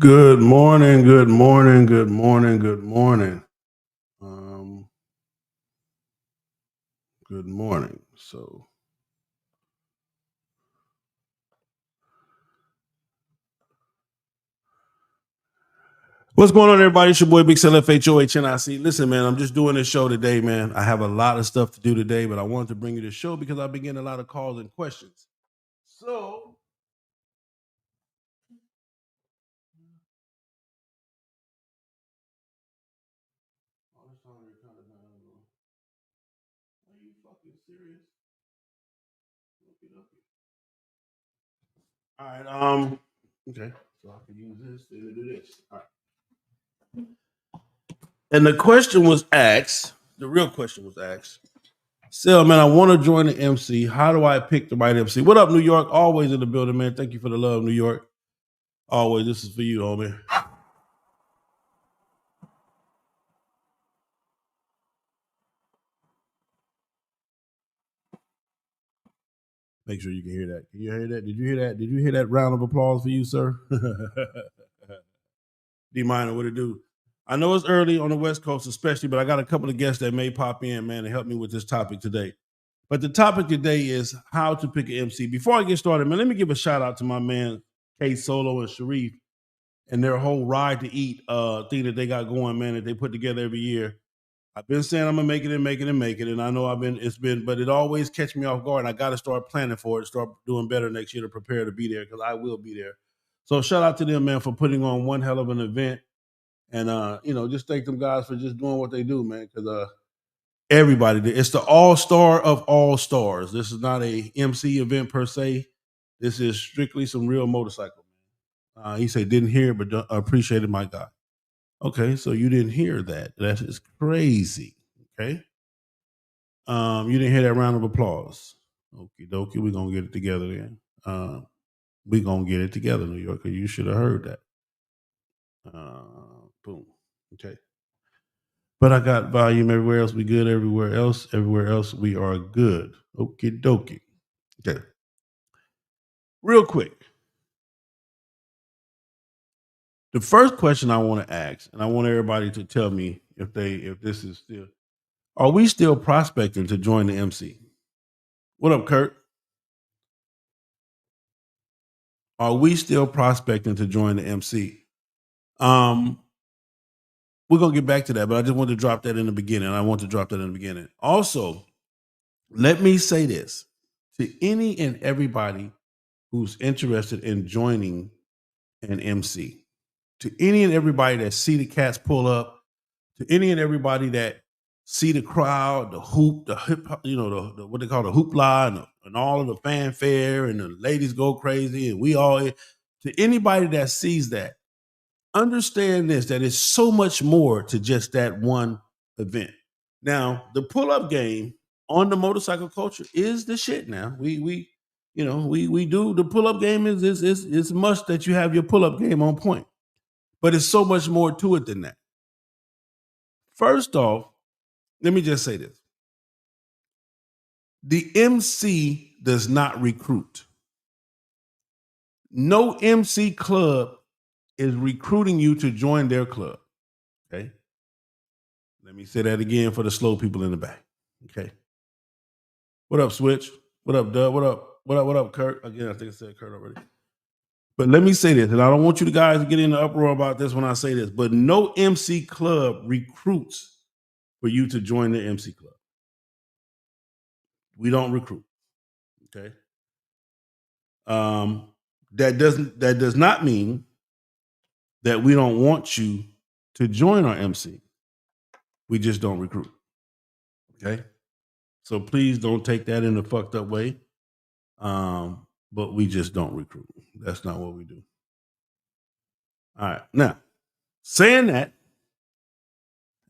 Good morning, good morning, good morning, good morning. Um, Good morning. So, what's going on, everybody? It's your boy Big LFHOHNIC. Listen, man, I'm just doing this show today, man. I have a lot of stuff to do today, but I wanted to bring you this show because I've been getting a lot of calls and questions. So, are you fucking serious? All right. Okay. So I can use this to do this. All right. And the question was asked. The real question was asked. Sel, man, I want to join the MC. How do I pick the right MC? What up, New York? Always in the building, man. Thank you for the love, New York. Always. This is for you, homie. Make sure you can hear that. Can you hear that? Did you hear that? Did you hear that round of applause for you, sir? D minor, what it do? I know it's early on the West Coast, especially, but I got a couple of guests that may pop in, man, to help me with this topic today. But the topic today is how to pick an MC. Before I get started, man, let me give a shout out to my man K Solo and Sharif and their whole ride to eat thing that they got going, man, that they put together every year. I've been saying I'm gonna make it and make it and make it, and I know but it always catch me off guard. And I got to start planning for it, start doing better next year to prepare to be there because I will be there. So shout out to them, man, for putting on one hell of an event, and just thank them guys for just doing what they do, man. Because everybody, it's the all star of all stars. This is not a MC event per se. This is strictly some real motorcycle. He said didn't hear, it, but appreciated my guy. Okay, so you didn't hear that. That is crazy. Okay. You didn't hear that round of applause. Okie dokie, we're gonna get it together then. We're gonna get it together, New Yorker. You should have heard that. Boom. Okay. But I got volume everywhere else. We good everywhere else. Everywhere else we are good. Okie dokie. Okay. Real quick. The first question I want to ask, and I want everybody to tell me if this is still, are we still prospecting to join the MC? What up, Kurt? Are we still prospecting to join the MC? Um, we're gonna get back to that, but I just want to drop that in the beginning. I want to drop that in the beginning. Also, let me say this to any and everybody who's interested in joining an MC. To any and everybody that see the cats pull up, to any and everybody that see the crowd, the hoop, the hip, the what they call the hoopla and all of the fanfare and the ladies go crazy and we all to anybody that sees that, understand this that it's so much more to just that one event. Now, the pull-up game on the motorcycle culture is the shit now. We do the pull-up game is must that you have your pull-up game on point. But it's so much more to it than that. First off, let me just say this. The MC does not recruit. No MC club is recruiting you to join their club. Okay. Let me say that again for the slow people in the back. Okay. What up, Switch? What up, Doug? What up? What up? What up, Kurt? Again, I think I said Kurt already. But let me say this, and I don't want you guys to get in the uproar about this when I say this, but no MC club recruits for you to join the MC club. We don't recruit. Okay. That does not mean that we don't want you to join our MC. We just don't recruit. Okay. So please don't take that in a fucked up way. But we just don't recruit. That's not what we do. All right. Now, saying that,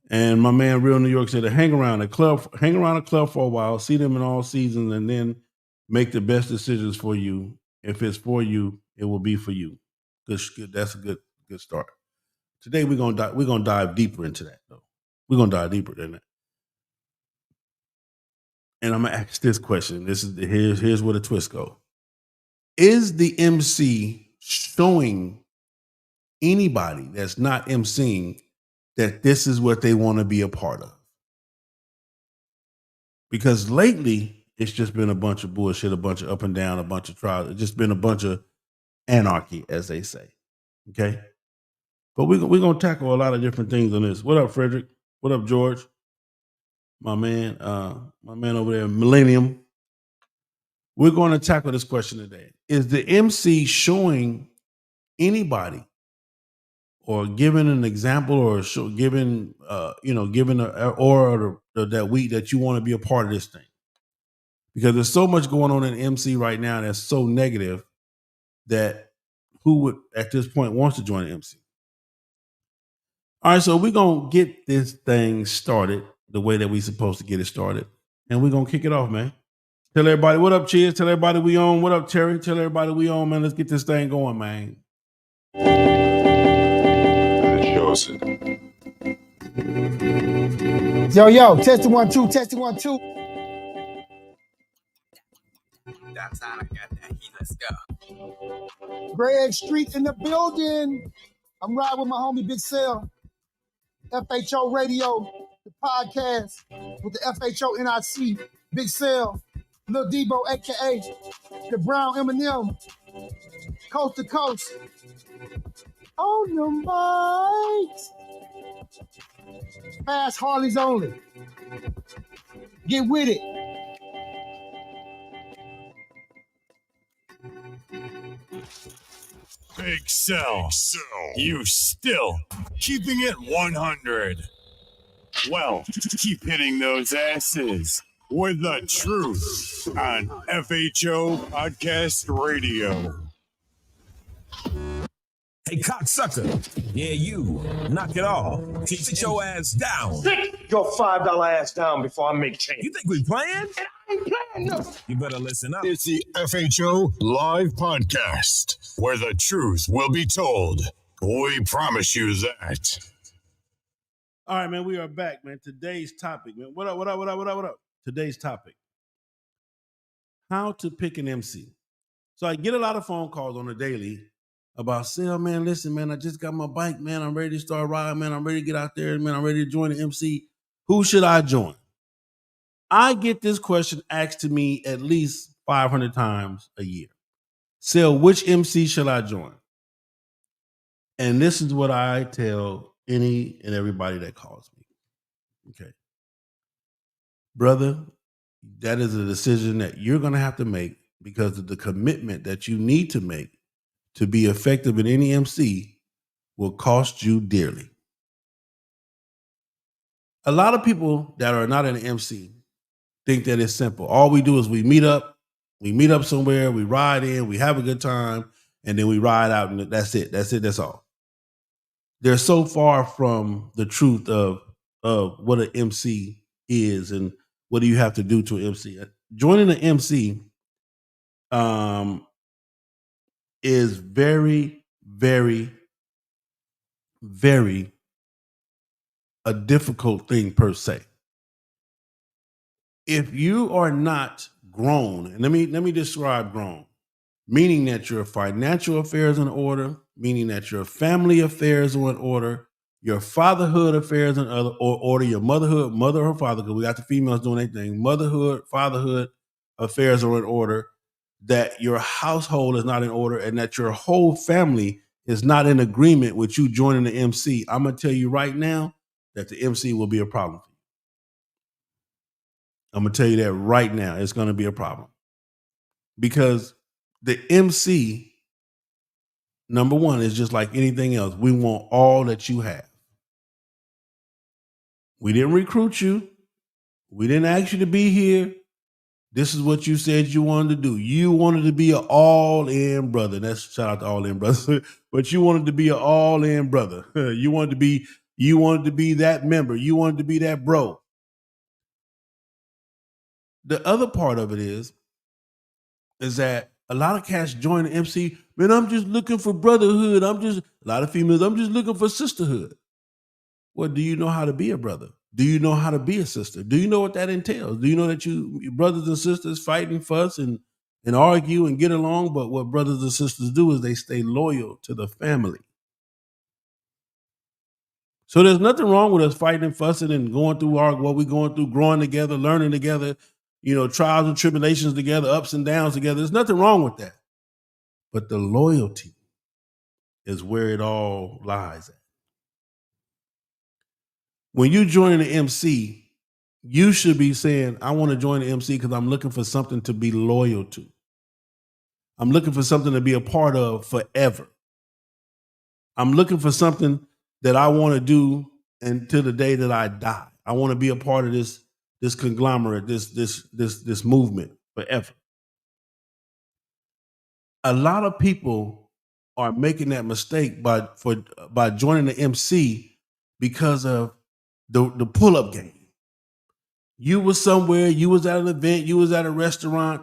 and my man Real New York said to hang around a club for a while, see them in all seasons, and then make the best decisions for you. If it's for you, it will be for you. Good. That's a good start. Today we're gonna dive deeper into that though. We're gonna dive deeper than that. And I'm gonna ask this question. Here's where the twist go. Is the MC showing anybody that's not emceeing that this is what they want to be a part of. Because lately, it's just been a bunch of bullshit, a bunch of up and down, a bunch of trials. It's just been a bunch of anarchy, as they say. Okay? But we're going to tackle a lot of different things on this. What up, Frederick? What up, George? My man over there, Millennium. We're going to tackle this question today. Is the MC showing anybody or giving an example or giving an order that that you want to be a part of this thing? Because there's so much going on in MC right now that's so negative that who would at this point wants to join MC? All right, so we're going to get this thing started the way that we're supposed to get it started. And we're going to kick it off, man. Tell everybody, what up, Cheers? Tell everybody we on. What up, Terry? Tell everybody we on, man. Let's get this thing going, man. Yo, testing 1 2, testing 1 2. That's how I got that heat. Let's go. Greg Street in the building. I'm riding with my homie Big Cell. FHO Radio, the podcast with the FHO NIC. Big Cell, Lil Debo, aka the Brown Eminem, coast to coast. On the mic. Fast Harleys only. Get with it. Big Cell, you still keeping it 100. Well, keep hitting those asses with the truth on FHO Podcast Radio. Hey, cocksucker. Yeah, you. Knock it off. Sit your ass down. Sit your $5 ass down before I make change. You think we playing? And I ain't playing no. You better listen up. It's the FHO Live Podcast, where the truth will be told. We promise you that. All right, man, we are back, man. Today's topic, man. What up? Today's topic. How to pick an MC. So I get a lot of phone calls on the daily about, Cell, man, listen, man, I just got my bike, man. I'm ready to start riding, man. I'm ready to get out there, man. I'm ready to join the MC. Who should I join? I get this question asked to me at least 500 times a year. Cell, which MC should I join? And this is what I tell any and everybody that calls me. Okay. Brother, that is a decision that you're going to have to make because of the commitment that you need to make to be effective in any MC will cost you dearly. A lot of people that are not an MC think that it's simple. All we do is we meet up somewhere, we ride in, we have a good time, and then we ride out, and that's it. That's all. They're so far from the truth of what an MC is and what do you have to do to an MC. Joining an MC is very, very, very a difficult thing per se. If you are not grown, and let me describe grown, meaning that your financial affairs are in order, meaning that your family affairs are in order, your fatherhood affairs in order, your motherhood, mother or father, because we got the females doing their thing, motherhood, fatherhood affairs are in order, that your household is not in order, and that your whole family is not in agreement with you joining the MC, I'm going to tell you right now that the MC will be a problem for you. I'm going to tell you that right now. It's going to be a problem. Because the MC, number one, is just like anything else. We want all that you have. We didn't recruit you. We didn't ask you to be here. This is what you said you wanted to do. You wanted to be an all-in brother. That's shout out to all-in brothers. But you wanted to be an all-in brother. You wanted to be that member. You wanted to be that bro. The other part of it is that a lot of cats join the MC. Man, I'm just looking for brotherhood. A lot of females, I'm just looking for sisterhood. Well, do you know how to be a brother? Do you know how to be a sister? Do you know what that entails? Do you know that your brothers and sisters fight and fuss and argue and get along? But what brothers and sisters do is they stay loyal to the family. So there's nothing wrong with us fighting and fussing and going through what we're going through, growing together, learning together, trials and tribulations together, ups and downs together. There's nothing wrong with that. But the loyalty is where it all lies at. When you join the MC, you should be saying, I want to join the MC because I'm looking for something to be loyal to. I'm looking for something to be a part of forever. I'm looking for something that I want to do until the day that I die. I want to be a part of this conglomerate, this movement forever. A lot of people are making that mistake by joining the MC because of the pull-up game. You was somewhere, you was at an event, you was at a restaurant,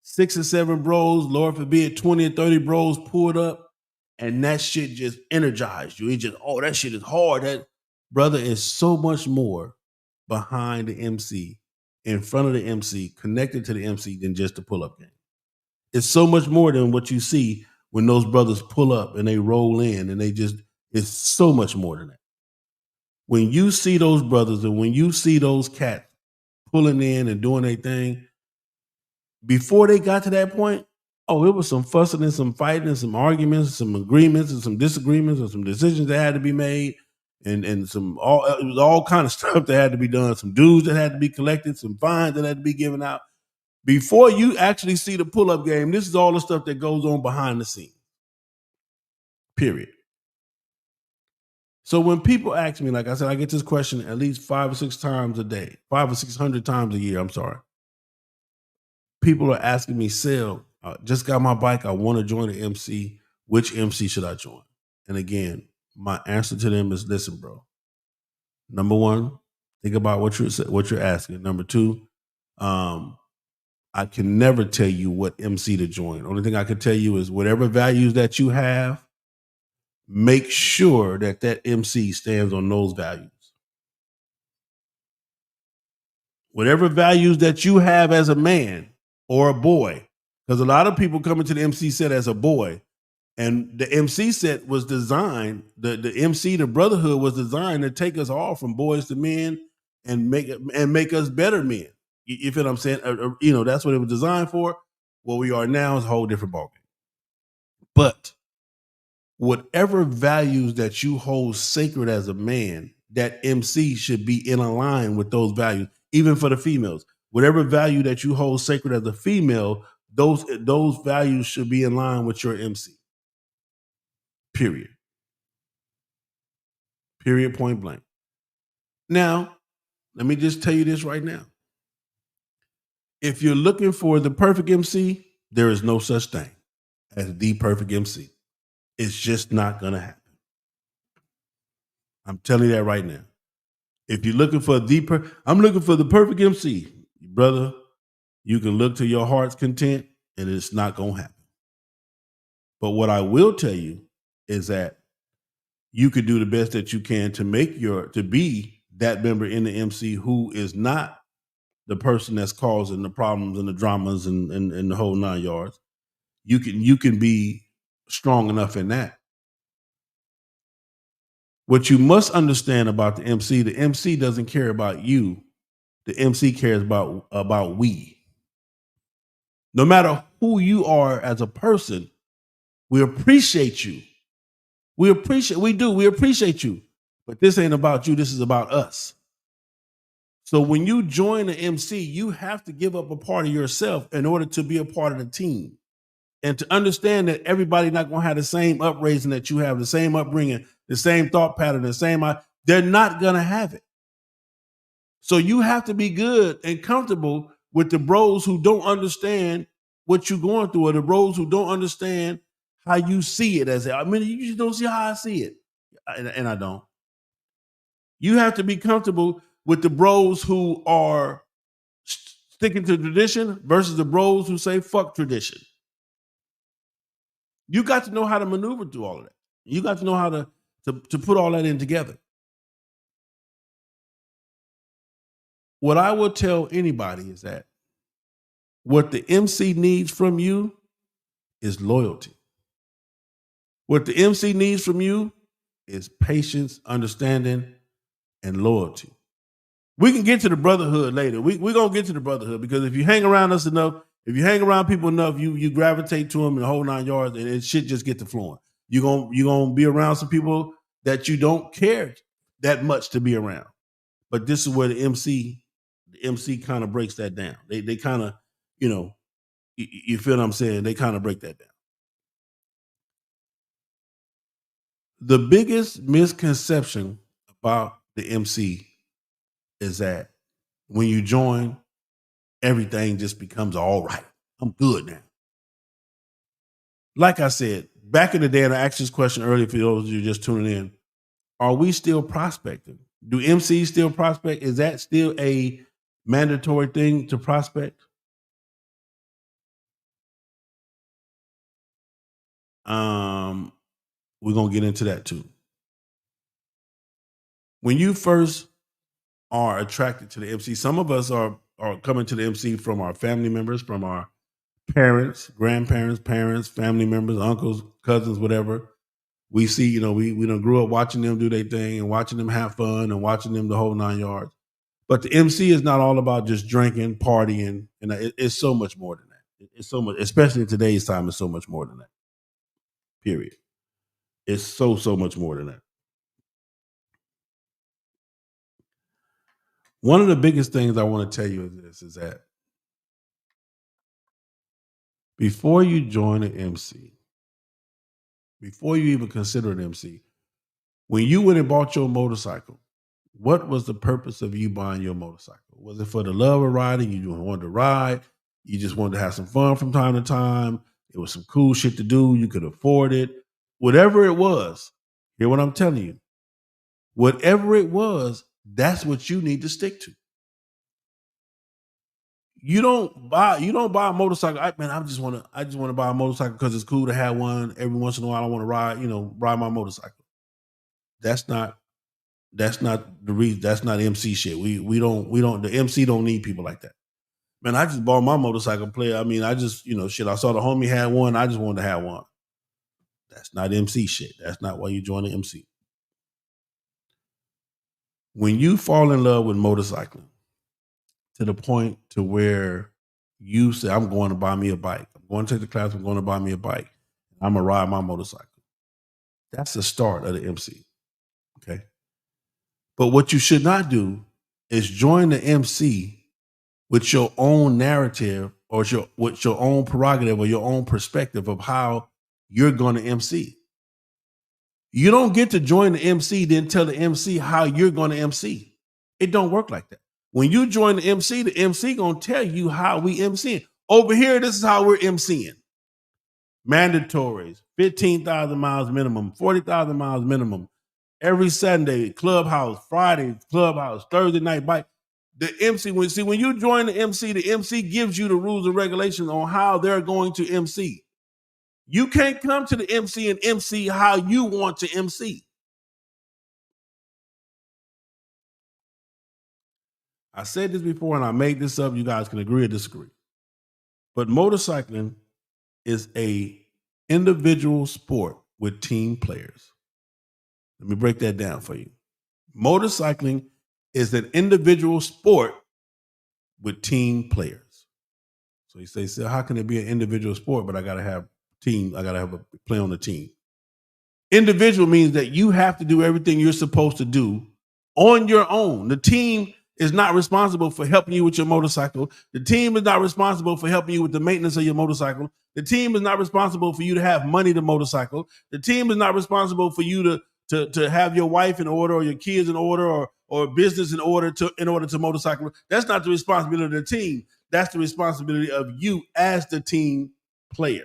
6 or 7 bros, Lord forbid, 20 or 30 bros pulled up, and that shit just energized you. It just, that shit is hard. That brother is so much more behind the MC, in front of the MC, connected to the MC than just the pull-up game. It's so much more than what you see when those brothers pull up and they roll in, and it's so much more than that. When you see those brothers and when you see those cats pulling in and doing their thing, before they got to that point, it was some fussing and some fighting and some arguments, some agreements and some disagreements and some decisions that had to be made, and it was all kind of stuff that had to be done, some dues that had to be collected, some fines that had to be given out. Before you actually see the pull-up game, this is all the stuff that goes on behind the scenes. Period. So when people ask me, like I said, I get this question at least 5 or 6 times a day, 500 or 600 times a year. I'm sorry. People are asking me, Sel, just got my bike. I want to join the MC. Which MC should I join? And again, my answer to them is, listen, bro. Number one, think about what you're asking. Number two, I can never tell you what MC to join. Only thing I can tell you is whatever values that you have, make sure that MC stands on those values. Whatever values that you have as a man or a boy, because a lot of people come into the MC set as a boy, and the MC set was designed, the MC, the Brotherhood was designed to take us all from boys to men and make us better men. You feel what I'm saying? That's what it was designed for. What we are now is a whole different ballgame. But whatever values that you hold sacred as a man, that MC should be in line with those values, even for the females. Whatever value that you hold sacred as a female, those values should be in line with your MC. Period. Period, point blank. Now, let me just tell you this right now. If you're looking for the perfect MC, there is no such thing as the perfect MC. It's just not going to happen. I'm telling you that right now. If you're looking for I'm looking for the perfect MC, brother, you can look to your heart's content and it's not going to happen. But what I will tell you is that you could do the best that you can to be that member in the MC who is not the person that's causing the problems and the dramas and the whole 9 yards. You can be strong enough in that. What you must understand about the MC doesn't care about you. The MC cares about we. No matter who you are as a person, we appreciate you. We appreciate you. But this ain't about you. This is about us. So when you join the MC, you have to give up a part of yourself in order to be a part of the team. And to understand that everybody not going to have the same upraising that you have, the same upbringing, the same thought pattern, they're not going to have it. So you have to be good and comfortable with the bros who don't understand what you're going through, or the bros who don't understand how you see it. You just don't see how I see it. And I don't. You have to be comfortable with the bros who are sticking to tradition versus the bros who say fuck tradition. You got to know how to maneuver through all of that. You got to know how to put all that in together. What I will tell anybody is that what the MC needs from you is loyalty. What the MC needs from you is patience, understanding, and loyalty. We can get to the brotherhood later. We're going to get to the brotherhood because if you hang around us enough, if you hang around people enough, you gravitate to them in the whole 9 yards, and it shit just get to flowing. You're gonna be around some people that you don't care that much to be around. But this is where the MC kind of breaks that down. They kind of, you feel what I'm saying? They kind of break that down. The biggest misconception about the MC is that when you join, everything just becomes all right. I'm good now. Like I said, back in the day, and I asked this question earlier for those of you just tuning in, are we still prospecting? Do MCs still prospect? Is that still a mandatory thing to prospect? We're going to get into that too. When you first are attracted to the MC, some of us are coming to the MC from our family members, from our parents, grandparents, parents, family members, uncles, cousins, whatever. We see, we done grew up watching them do their thing and watching them have fun and watching them the whole 9 yards. But the MC is not all about just drinking, partying, and it's so much more than that. It's so much, especially in today's time, it's so much more than that. Period. It's so much more than that. One of the biggest things I want to tell you is that before you join an MC, before you even consider an MC, when you went and bought your motorcycle, what was the purpose of you buying your motorcycle? Was it for the love of riding? You just wanted to ride? You just wanted to have some fun from time to time? It was some cool shit to do. You could afford it. Whatever it was, hear what I'm telling you. Whatever it was, that's what you need to stick to. You don't buy a motorcycle. I just want to buy a motorcycle because it's cool to have one. Every once in a while, I want to ride my motorcycle. That's not the reason. That's not MC shit. We don't. The MC don't need people like that. Man, I just bought my motorcycle player. I mean, I just, shit. I saw the homie had one. I just wanted to have one. That's not MC shit. That's not why you join the MC. When you fall in love with motorcycling to the point to where you say, I'm going to buy me a bike. I'm going to take the class. I'm going to buy me a bike. I'm going to ride my motorcycle. That's the start of the MC. Okay. But what you should not do is join the MC with your own narrative or with your own prerogative or your own perspective of how you're going to MC. You don't get to join the MC, then tell the MC how you're going to MC. It don't work like that. When you join the MC going to tell you how we MCing. Over here, this is how we're MCing. Mandatories, 15,000 miles minimum, 40,000 miles minimum. Every Sunday, clubhouse, Friday, clubhouse, Thursday night bike. The MC, when you join the MC gives you the rules and regulations on how they're going to MC. You can't come to the MC and MC how you want to MC. I said this before and I made this up. You guys can agree or disagree. But motorcycling is a individual sport with team players. Let me break that down for you. Motorcycling is an individual sport with team players. So you say, how can it be an individual sport, but I got to have team, I got to have a play on the team. Individual means that you have to do everything you're supposed to do on your own. The team is not responsible for helping you with your motorcycle. The team is not responsible for helping you with the maintenance of your motorcycle. The team is not responsible for you to have money to motorcycle. The team is not responsible for you to have your wife in order or your kids in order or business in order to motorcycle. That's not the responsibility of the team. That's the responsibility of you as the team player.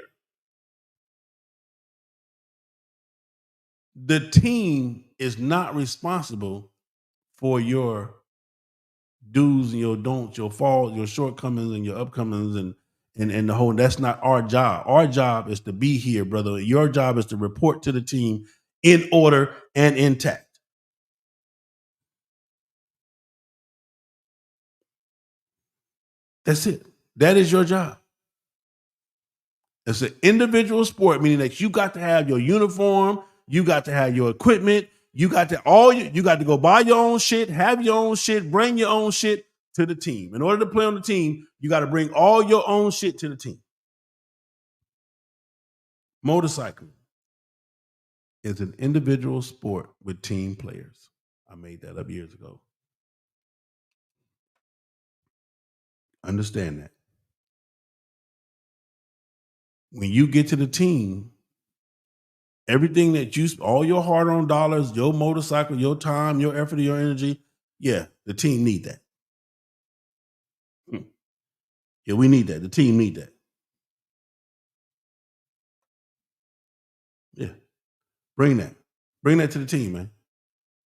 The team is not responsible for your do's and your don'ts, your faults, your shortcomings and your upcomings and the whole. That's not our job. Our job is to be here, brother. Your job is to report to the team in order and intact. That's it. That is your job. It's an individual sport, meaning that you got to have your uniform, You got to have your equipment. You got to go buy your own shit, have your own shit, bring your own shit to the team. In order to play on the team, you got to bring all your own shit to the team. Motorcycling is an individual sport with team players. I made that up years ago. Understand that. When you get to the team, everything that all your hard-earned dollars, your motorcycle, your time, your effort, your energy, yeah, the team need that. Yeah, we need that. The team need that. Yeah. Bring that. Bring that to the team, man.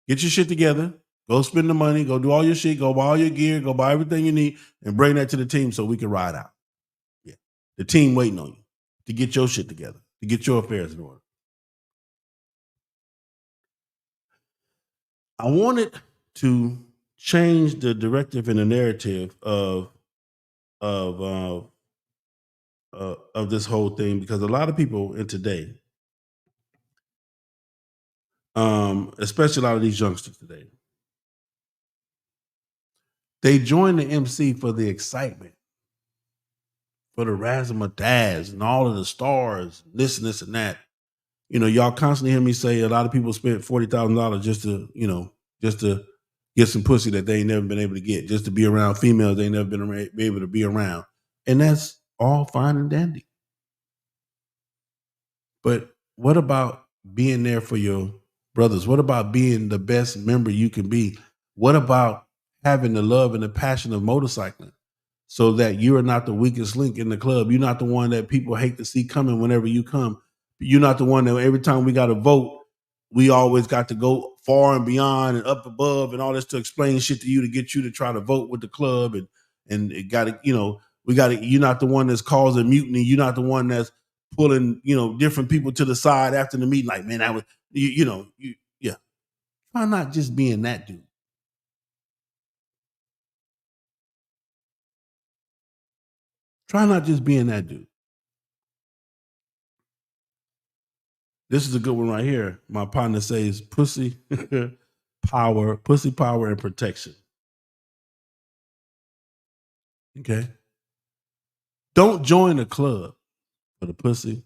Get your shit together. Go spend the money. Go do all your shit. Go buy all your gear. Go buy everything you need and bring that to the team so we can ride out. Yeah. The team waiting on you to get your shit together, to get your affairs in order. I wanted to change the directive and the narrative of this whole thing because a lot of people in today, especially a lot of these youngsters today, they join the MC for the excitement, for the razzmatazz and all of the stars, this and that. You know, y'all constantly hear me say a lot of people spent $40,000 just to get some pussy that they ain't never been able to get, just to be around females they ain't never been able to be around. And that's all fine and dandy. But what about being there for your brothers? What about being the best member you can be? What about having the love and the passion of motorcycling so that you are not the weakest link in the club? You're not the one that people hate to see coming whenever you come. You're not the one that every time we got to vote, we always got to go far and beyond and up above and all this to explain shit to you to get you to try to vote with the club. And it got to, you're not the one that's causing mutiny. You're not the one that's pulling, different people to the side after the meeting. Like, man, that was, yeah. Why not just being that dude? Try not just being that dude. This is a good one right here. My partner says pussy power, and protection. Okay. Don't join a club for the pussy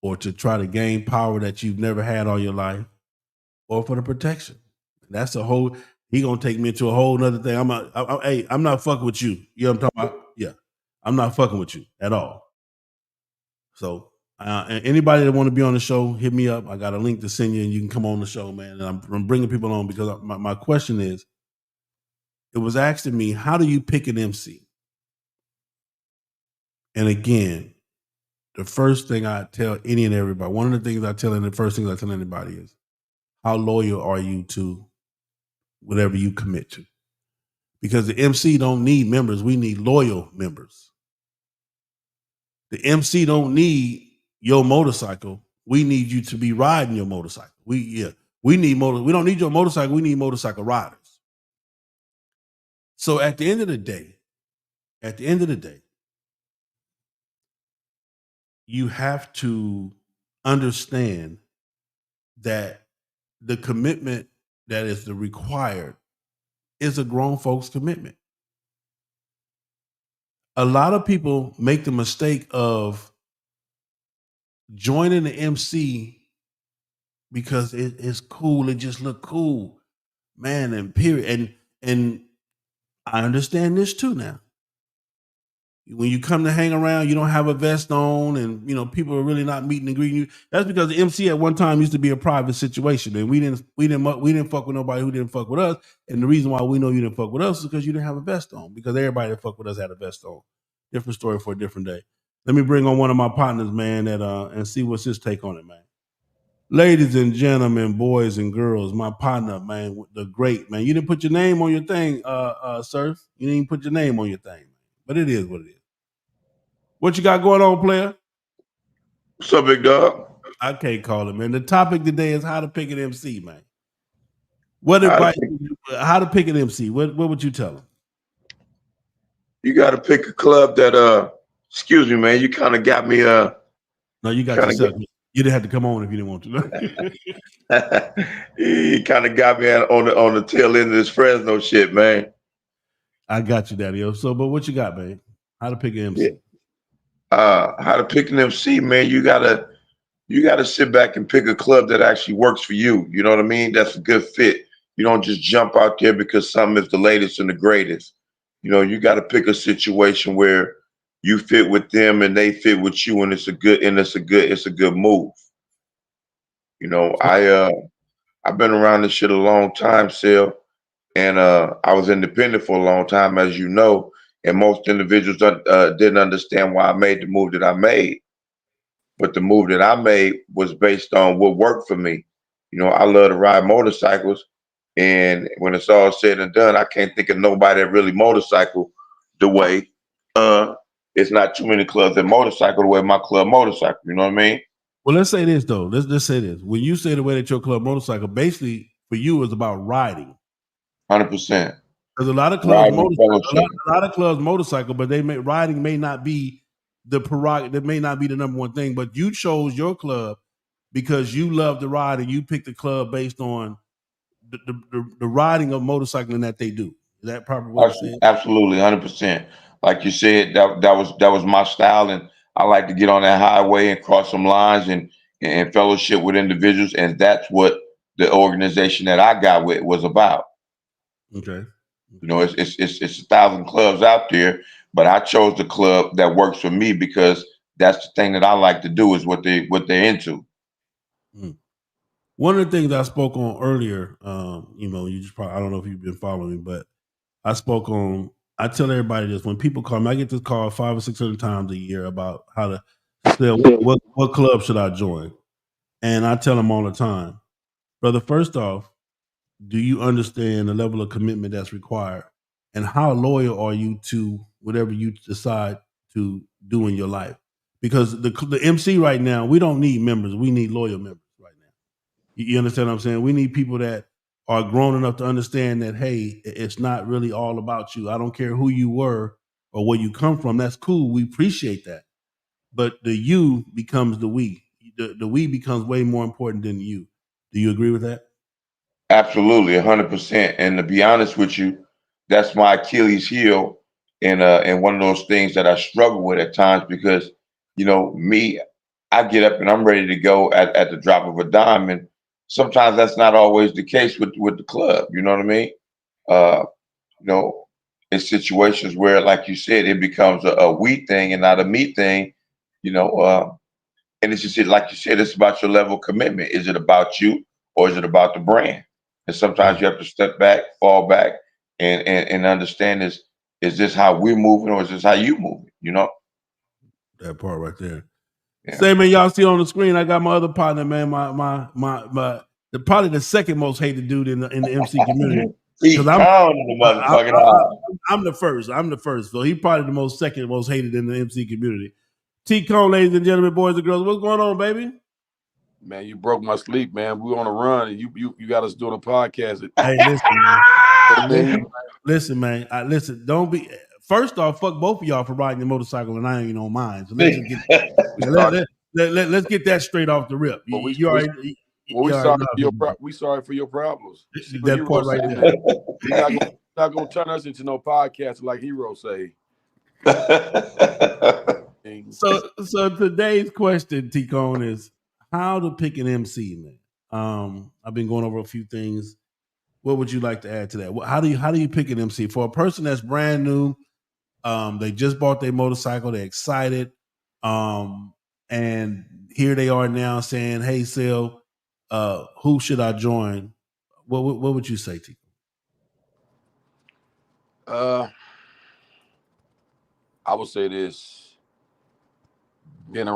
or to try to gain power that you've never had all your life or for the protection. That's he gonna take me into a whole nother thing. I'm not fucking with you. You know what I'm talking about? Yeah. I'm not fucking with you at all. So and anybody that want to be on the show, hit me up. I got a link to send you and you can come on the show, man. And I'm bringing people on because my question is, it was asked of me, how do you pick an MC? And again, the first thing I tell any and everybody, one of the things I tell anybody is, how loyal are you to whatever you commit to? Because the MC don't need members. We need loyal members. The MC don't need your motorcycle. We need you to be riding your motorcycle. We don't need your motorcycle. We need motorcycle riders. So at the end of the day, you have to understand that the commitment that is the required is a grown folks commitment. A lot of people make the mistake of joining the MC because it's cool. It just look cool, man. And period. And I understand this too now. When you come to hang around, you don't have a vest on, and people are really not meeting and greeting you. That's because the MC at one time used to be a private situation, and we didn't fuck with nobody who didn't fuck with us. And the reason why we know you didn't fuck with us is because you didn't have a vest on. Because everybody that fucked with us had a vest on. Different story for a different day. Let me bring on one of my partners, man, and see what's his take on it, man. Ladies and gentlemen, boys and girls, my partner, man, the great man. You didn't put your name on your thing, Surf. You didn't even put your name on your thing, but it is what it is. What you got going on, player? What's up, big dog? I can't call it, man. The topic today is how to pick an MC, man. What advice? How to pick an MC? What would you tell them? You got to pick a club that. Excuse me, man. You kind of got me. No, you got yourself. You didn't have to come on if you didn't want to. He kind of got me on the tail end of this Fresno shit, man. I got you, Daddy. So, but what you got, man? How to pick an MC? How to pick an MC, man? You gotta sit back and pick a club that actually works for you. You know what I mean? That's a good fit. You don't just jump out there because something is the latest and the greatest. You know, you got to pick a situation where you fit with them and they fit with you, and it's a good move. You know, I've been around this shit a long time, Sil, and I was independent for a long time, as you know, and most individuals didn't understand why I made the move that I made. But the move that I made was based on what worked for me. You know, I love to ride motorcycles, and when it's all said and done, I can't think of nobody that really motorcycle the way. Uh, it's not too many clubs that motorcycle the way my club motorcycle. You know what I mean? Well, let's say this though. Let's say this. When you say the way that your club motorcycle, basically for you is about riding. 100%. Because a lot of clubs motorcycle, a lot of clubs motorcycle, but riding may not be the prerogative. That may not be the number one thing. But you chose your club because you love to ride, and you picked the club based on the riding of motorcycling that they do. Is that probably what you said? Absolutely, 100%. Like you said, that was my style, and I like to get on that highway and cross some lines and fellowship with individuals, and that's what the organization that I got with was about. Okay. You know, it's 1,000 clubs out there, but I chose the club that works for me because that's the thing that I like to do is what they're into. One of the things I spoke on earlier, you know, you just probably, I don't know if you've been following, but I spoke on. I tell everybody this when people call me, I get this call 500 or 600 times a year about how to say what club should I join, and I tell them all the time, brother. First off, do you understand the level of commitment that's required, and how loyal are you to whatever you decide to do in your life? Because the MC right now, we don't need members; we need loyal members right now. You understand what I'm saying? We need people that are grown enough to understand that, hey, it's not really all about you. I don't care who you were or where you come from. That's cool. We appreciate that. But the you becomes the we. The we becomes way more important than you. Do you agree with that? Absolutely, 100%. And to be honest with you, that's my Achilles heel, and one of those things that I struggle with at times because, you know, me, I get up and I'm ready to go at the drop of a dime, and sometimes that's not always the case with the club. You know what I mean? Uh, you know, in situations where, like you said, it becomes a we thing and not a me thing. You know, and it's just like you said, it's about your level of commitment. Is it about you or is it about the brand? And sometimes you have to step back, fall back, and understand is this how we're moving or is this how you moving? You know? That part right there. Yeah. Say, man, y'all see on the screen, I got my other partner, man, probably the second most hated dude in the MC community. Because I'm the first. I'm the first. So he probably the second most hated in the MC community. T Cone, ladies and gentlemen, boys and girls, what's going on, baby? Man, you broke my sleep, man. We on a run, and you got us doing a podcast. Hey, listen, man. Listen, don't be. First off, fuck both of y'all for riding your motorcycle, and I ain't on mine. So let's just get let's get that straight off the rip. We sorry for your problems. That part right there. You're not gonna turn us into no podcast like Hero say. So today's question, T-Cone, is how to pick an MC, man. I've been going over a few things. What would you like to add to that? How do you pick an MC for a person that's brand new? They just bought their motorcycle, they're excited, and here they are now saying, "Hey, Sil, who should I join?" What would you say, T? I would say this. Been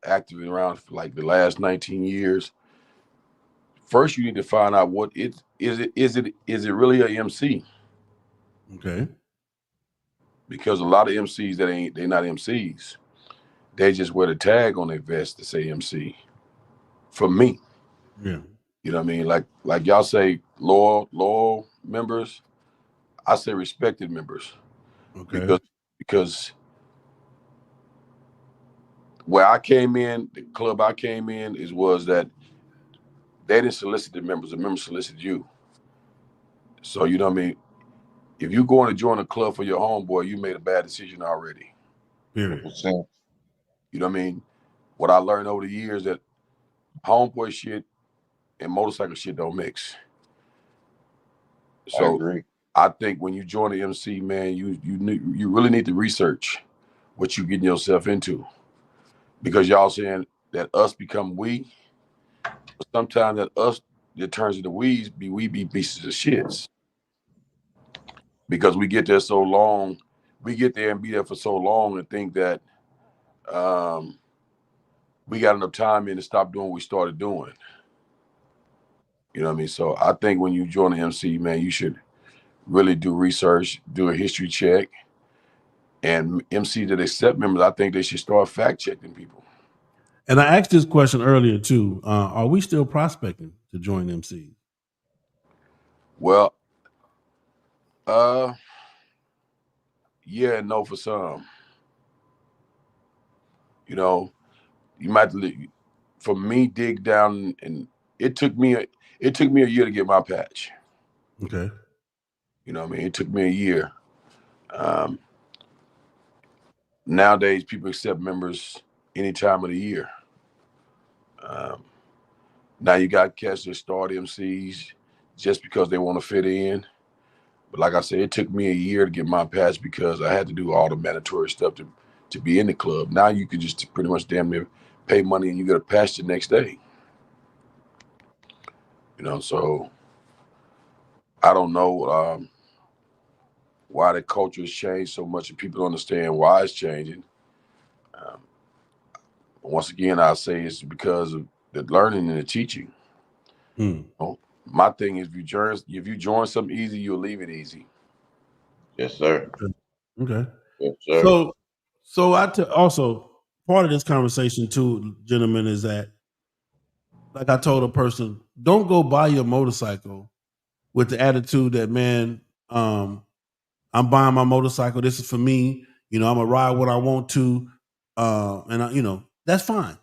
active around for like the last 19 years. First, you need to find out what is it really a MC? Okay. Because a lot of MCs they're not MCs. They just wear the tag on their vest to say MC. For me. Yeah. You know what I mean? Like y'all say loyal members. I say respected members. Okay. Because where I came in, the club I came in was that they didn't solicit the members solicited you. So you know what I mean? If you going to join a club for your homeboy, you made a bad decision already. Period. 100%. You know what I mean? What I learned over the years that homeboy shit and motorcycle shit don't mix. I So agree. I think when you join the MC, man, you really need to research what you getting yourself into, because y'all saying that us become we, but sometimes that us that turns into we be pieces of shits, because we get there so long, we get there and be there for so long and think that we got enough time in to stop doing what we started doing. You know what I mean? So I think when you join the MC, man, you should really do research, do a history check, and MC that accept members, I think they should start fact checking people. And I asked this question earlier too. Are we still prospecting to join MC? Well, yeah and no for some. You know, you might for me dig down, and it took me a year to get my patch. Okay. You know what I mean? It took me a year. Nowadays, people accept members any time of the year. Now you got cats that start MCs just because they want to fit in. But like I said, it took me a year to get my patch because I had to do all the mandatory stuff to be in the club. Now you can just pretty much damn near pay money and you get a patch the next day. You know, so I don't know why the culture has changed so much and people don't understand why it's changing. Once again, I'll say it's because of the learning and the teaching. You know, my thing is, if you join something easy, you'll leave it easy. Yes, sir. Okay. Yes, sir. So also part of this conversation too, gentlemen, is that, like I told a person, don't go buy your motorcycle with the attitude that, man, I'm buying my motorcycle. This is for me. You know, I'm gonna ride what I want to, that's fine.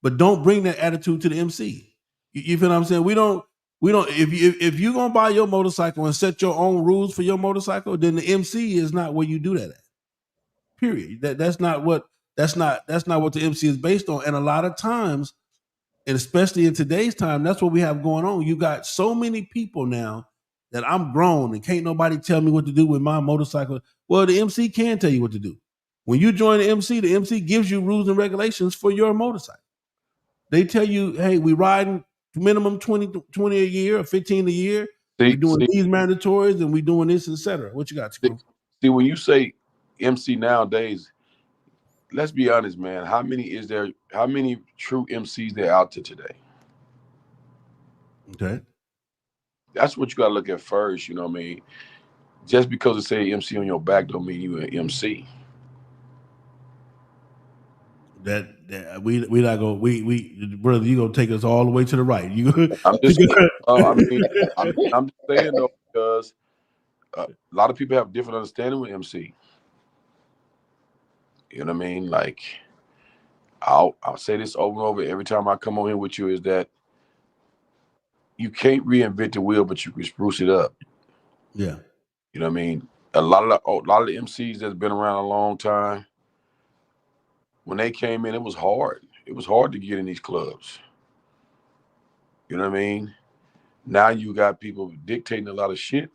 But don't bring that attitude to the MC. You feel what I'm saying? We don't. If you're gonna buy your motorcycle and set your own rules for your motorcycle, then the MC is not where you do that at. Period. That's not what the MC is based on. And a lot of times, and especially in today's time, that's what we have going on. You got so many people now that I'm grown and can't nobody tell me what to do with my motorcycle. Well, the MC can tell you what to do. When you join the MC gives you rules and regulations for your motorcycle. They tell you, hey, we riding minimum 20 a year or 15 a year. We're doing these mandatories and we doing this, etc. What you got, Chico? See, when you say MC nowadays, let's be honest, man. How many true MCs there out there today? Okay. That's what you gotta look at first, you know what I mean? Just because it say MC on your back don't mean you an MC. That we not go we brother, you gonna take us all the way to the right. I'm just saying though, because a lot of people have different understanding with MC. You know what I mean? Like I'll say this over and over every time I come on here with you, is that you can't reinvent the wheel, but you can spruce it up. Yeah. You know what I mean? A lot of the MCs that's been around a long time, when they came in, it was hard. It was hard to get in these clubs. You know what I mean? Now you got people dictating a lot of shit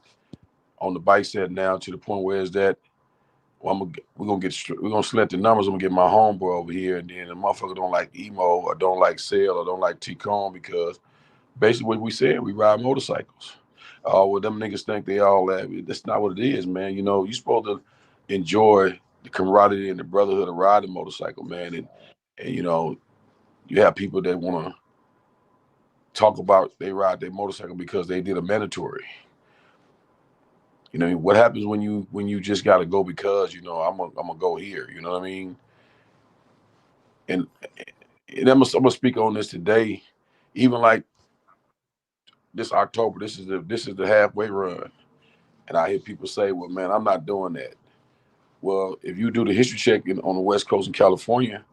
on the bike set now, to the point where is that, well, we're gonna select the numbers. I'm gonna get my homeboy over here, and then the motherfucker don't like emo or don't like Sail or don't like T-Cone, because basically what we said, we ride motorcycles. Oh, well, them niggas think they all that. That's not what it is, man. You know, you're supposed to enjoy the camaraderie and the brotherhood of riding a motorcycle, man. And you know, you have people that want to talk about they ride their motorcycle because they did a mandatory. You know, what happens when you just got to go because, you know, I'm gonna go here. You know what I mean? And I'm gonna speak on this today. Even like this October, this is the halfway run, and I hear people say, "Well, man, I'm not doing that." Well, if you do the history check on the West Coast in California,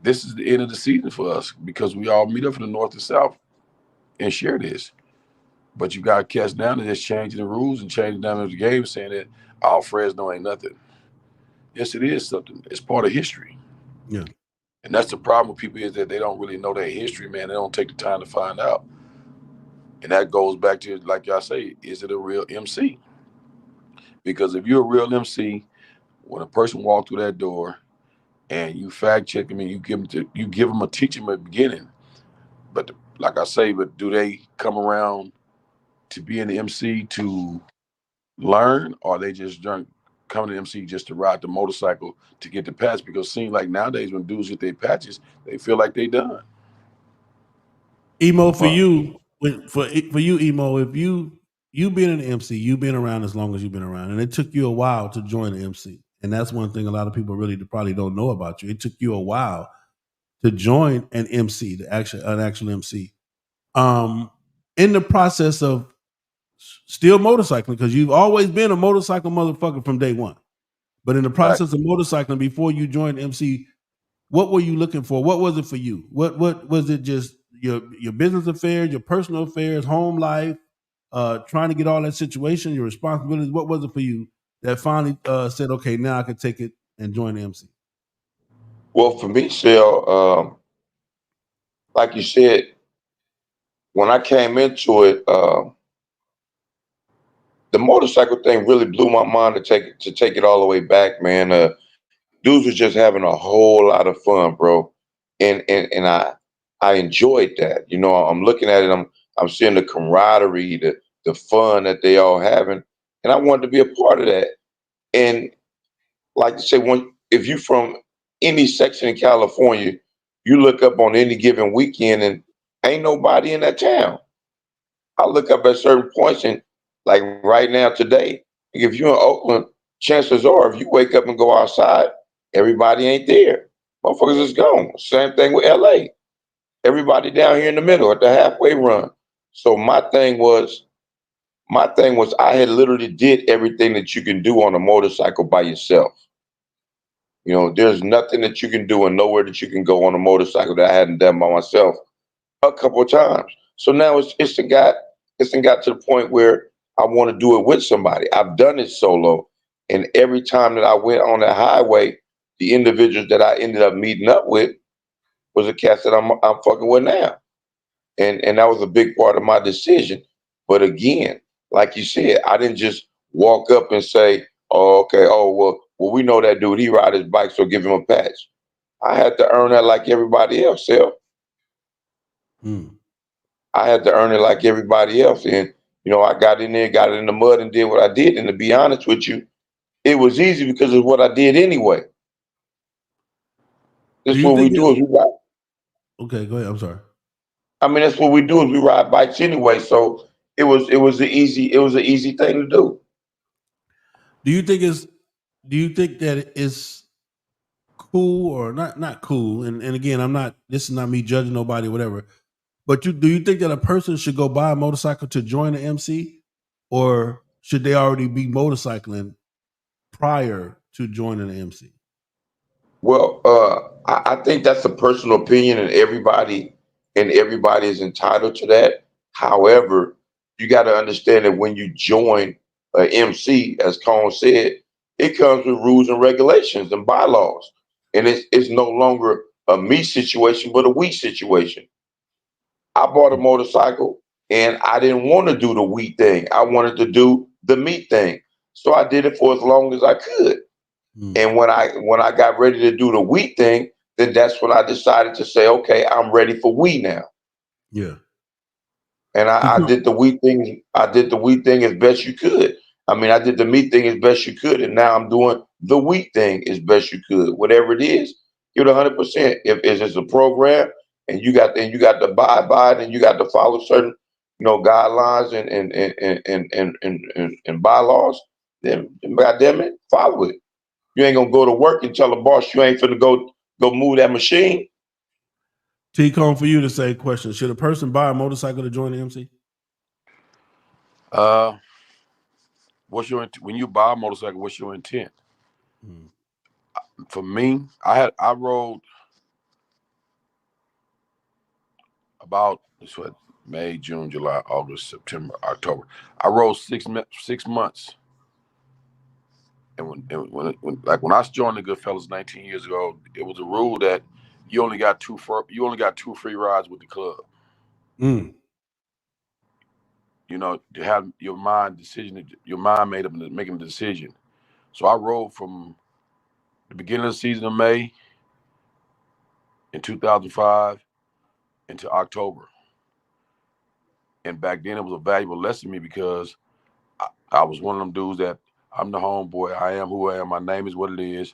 this is the end of the season for us because we all meet up from the north and south and share this. But you got cats down there that's changing the rules and changing down the game, saying that all Fresno ain't nothing. Yes, it is something. It's part of history. Yeah. And that's the problem with people is that they don't really know their history, man. They don't take the time to find out. And that goes back to, like y'all say, is it a real MC? Because if you're a real MC, when a person walks through that door and you fact check them and you give them a teaching at the beginning, but like I say, but do they come around to be in the MC to learn, or they just coming to MC just to ride the motorcycle to get the patch? Because it seems like nowadays when dudes get their patches, they feel like they done. Emo, for you, for you, Emo, if you been an MC, you've been around as long as you've been around, and it took you a while to join the MC, and that's one thing a lot of people really probably don't know about you. It took you a while to join an MC, an actual MC. In the process of still motorcycling, because you've always been a motorcycle motherfucker from day one, but in the process of motorcycling before you joined MC, what were you looking for? What was it for you? What was it? Just your business affairs, your personal affairs, home life, trying to get all that situation, your responsibilities. What was it for you that finally said, okay, now I can take it and join the MC? Well, for me, Shell, like you said, when I came into it, the motorcycle thing really blew my mind to take it all the way back, man. Dudes was just having a whole lot of fun, bro, and I enjoyed that. You know, I'm looking at it, I'm seeing the camaraderie, the fun that they all having, and I wanted to be a part of that. And like I say, when if you from any section in California, you look up on any given weekend and ain't nobody in that town. I look up at certain points and like right now today, if you're in Oakland, chances are if you wake up and go outside, everybody ain't there. Motherfuckers is gone. Same thing with LA. Everybody down here in the middle at the halfway run. So my thing was I had literally did everything that you can do on a motorcycle by yourself. You know, there's nothing that you can do and nowhere that you can go on a motorcycle that I hadn't done by myself a couple of times. So now it's got to the point where I want to do it with somebody. I've done it solo, and every time that I went on the highway, the individuals that I ended up meeting up with was a cast that I'm fucking with now, and that was a big part of my decision. But again, like you said, I didn't just walk up and say, "Oh, okay, oh well, we know that dude. He ride his bike, so give him a patch." I had to earn that like everybody else, Self. Hmm. I had to earn it like everybody else. And, you know, I got in there, got it in the mud and did what I did. And to be honest with you, it was easy because of what I did anyway. Do That's you what we think it? do is we ride. Okay, go ahead. I'm sorry. I mean, that's what we do is we ride bikes anyway. So it was an easy thing to do. Do you think it's? Do you think that it's cool or not cool? And again, I'm not. This is not me judging nobody, whatever. But do you think that a person should go buy a motorcycle to join the MC, or should they already be motorcycling prior to joining the MC? Well, I think that's a personal opinion, and everybody is entitled to that. However, you got to understand that when you join a MC, as Cone said, it comes with rules and regulations and bylaws, and it's no longer a me situation, but a we situation. I bought a motorcycle, and I didn't want to do the we thing. I wanted to do the me thing, so I did it for as long as I could. Mm, And when I got ready to do the we thing, then that's when I decided to say, okay, I'm ready for we now. yeah. And I did the we thing. I did the we thing as best you could. I mean, I did the me thing as best you could, and now I'm doing the we thing as best you could. Whatever it is, give it 100%. If it's a program and you got to abide by it and you got to follow certain guidelines and bylaws, then goddamn it, follow it. You ain't gonna go to work and tell the boss you ain't finna go move that machine. T Cone, for you to say question: should a person buy a motorcycle to join the MC? Uh, when you buy a motorcycle? What's your intent? Mm, For me, I rode about May, June, July, August, September, October. I rode 6 months. And when I joined the Goodfellas 19 years ago, it was a rule that you only got two free rides with the club. Mm. You know, to have your mind made up in making a decision. So I rode from the beginning of the season of May in 2005 into October. And back then it was a valuable lesson to me because I was one of them dudes that I'm the homeboy. I am who I am. My name is what it is.